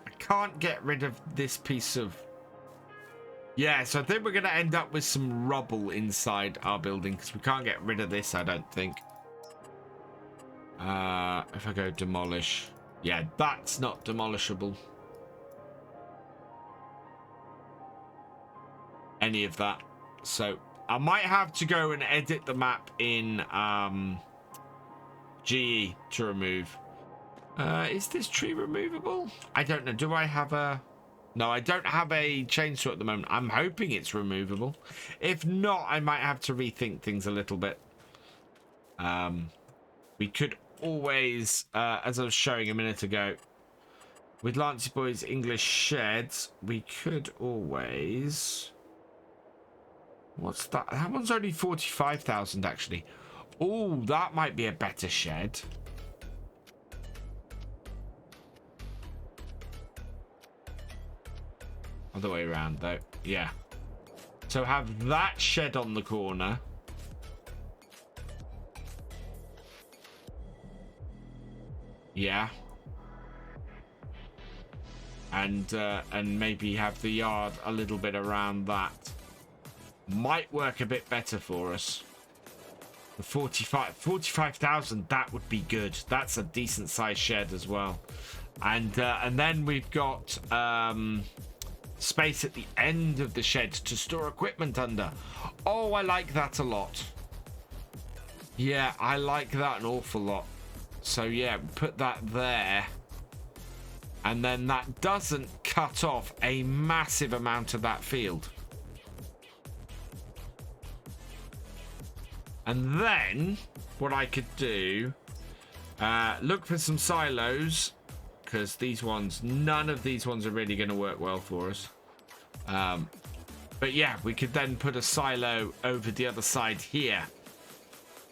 I can't get rid of this piece of... Yeah, so I think we're going to end up with some rubble inside our building because we can't get rid of this, I don't think. If I go demolish. Yeah, that's not demolishable. Any of that. So I might have to go and edit the map in GE to remove. Is this tree removable? I don't know. Do I have a... No, I don't have a chainsaw at the moment. I'm hoping it's removable. If not, I might have to rethink things a little bit. We could always, as I was showing a minute ago, with Lancey Boys English sheds, we could always... What's that? That one's only 45,000 actually. Oh, that might be a better shed. Other way around though. Yeah. So have that shed on the corner. Yeah. And maybe have the yard a little bit around that. Might work a bit better for us. The 45,000, that would be good. That's a decent sized shed as well. And then we've got space at the end of the shed to store equipment under. Oh, I like that a lot. Yeah, I like that an awful lot. So yeah, put that there. And then that doesn't cut off a massive amount of that field. And then what I could do, look for some silos, because these ones, none of these ones are really going to work well for us. But yeah, we could then put a silo over the other side here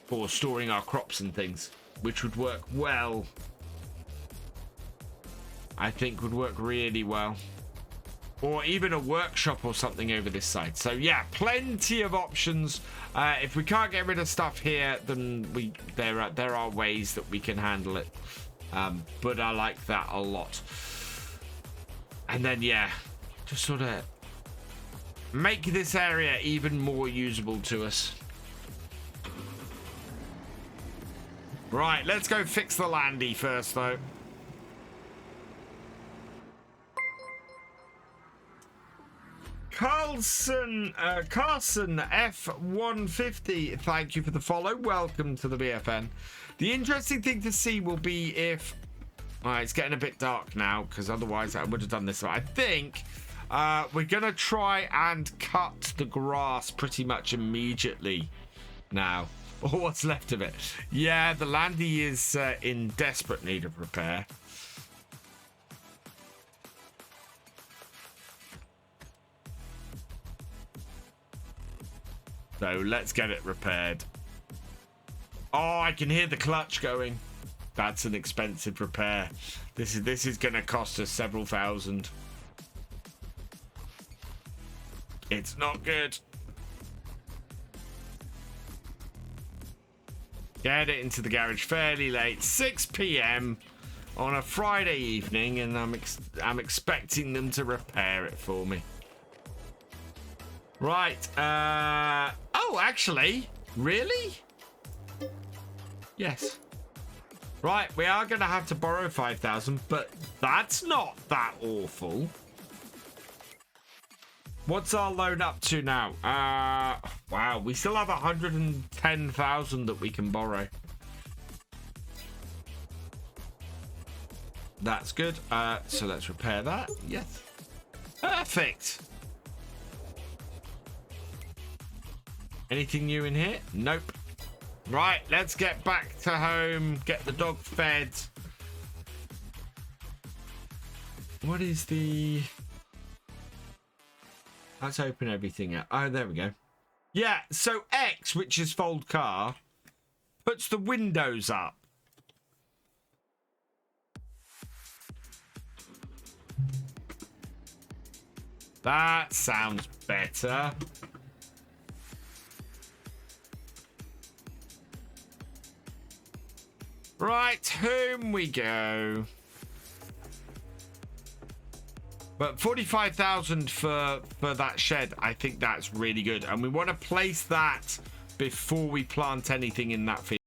for storing our crops and things, which would work well. I think would work really well. Or even a workshop or something over this side. So yeah, plenty of options. If we can't get rid of stuff here, then there are ways that we can handle it. But I like that a lot. And then yeah, just sort of make this area even more usable to us. Right, let's go fix the landy first though. Carlson F150, thank you for the follow. Welcome to the BFN. The interesting thing to see will be if... Alright, it's getting a bit dark now, because otherwise I would have done this. I think we're going to try and cut the grass pretty much immediately now. Or what's left of it. Yeah, the landy is in desperate need of repair. So let's get it repaired. Oh, I can hear the clutch going. That's an expensive repair. This is going to cost us several thousand. It's not good. Get it into the garage fairly late, 6 p.m. on a Friday evening, and I'm expecting them to repair it for me. Right. Oh, actually, really? Yes. Right, we are going to have to borrow 5,000, but that's not that awful. What's our loan up to now? Wow, we still have 110,000 that we can borrow. That's good. So let's repair that. Yes. Perfect. Anything new in here? Nope. Right, let's get back to home. Get the dog fed. What is the... Let's open everything up. Oh, there we go. Yeah, so X, which is fold car, puts the windows up. That sounds better. Right, home we go. But 45,000 for that shed, I think that's really good. And we want to place that before we plant anything in that field.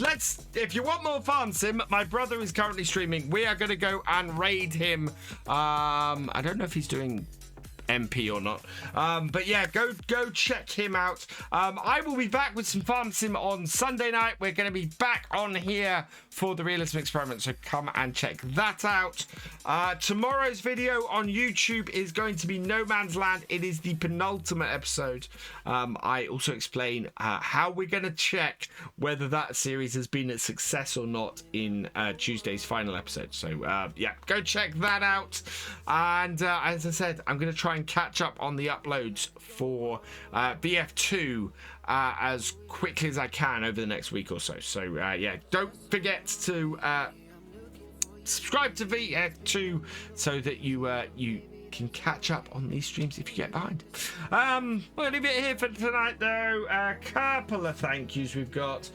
let's if you want more farm sim, my brother is currently streaming. We are going to go and raid him. I don't know if he's doing MP or not, but yeah, go check him out. I will be back with some farm sim on Sunday night. We're going to be back on here for the Realism experiment, so come and check that out. Tomorrow's video on YouTube is going to be No Man's Land. It is the penultimate episode. I also explain how we're going to check whether that series has been a success or not in Tuesday's final episode. So yeah, go check that out. And as I said, I'm going to try and catch up on the uploads for BF2 as quickly as I can over the next week or so. So yeah, don't forget to subscribe to VF2 so that you can catch up on these streams if you get behind. We're gonna leave it here for tonight though. A couple of thank yous we've got.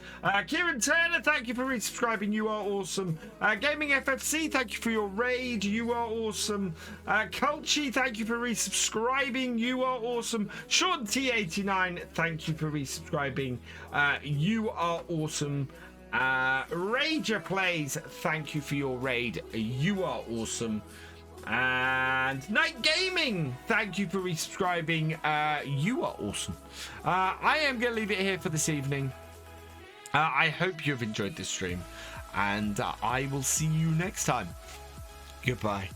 Kieran Turner, thank you for resubscribing, you are awesome. Gaming FFC, thank you for your raid, you are awesome. Culchy, thank you for resubscribing, you are awesome. Sean T89, thank you for resubscribing, you are awesome. Rager Plays, thank you for your raid, you are awesome. And Night Gaming, thank you for resubscribing, you are awesome. I am going to leave it here for this evening. I hope you've enjoyed this stream, and I will see you next time. Goodbye.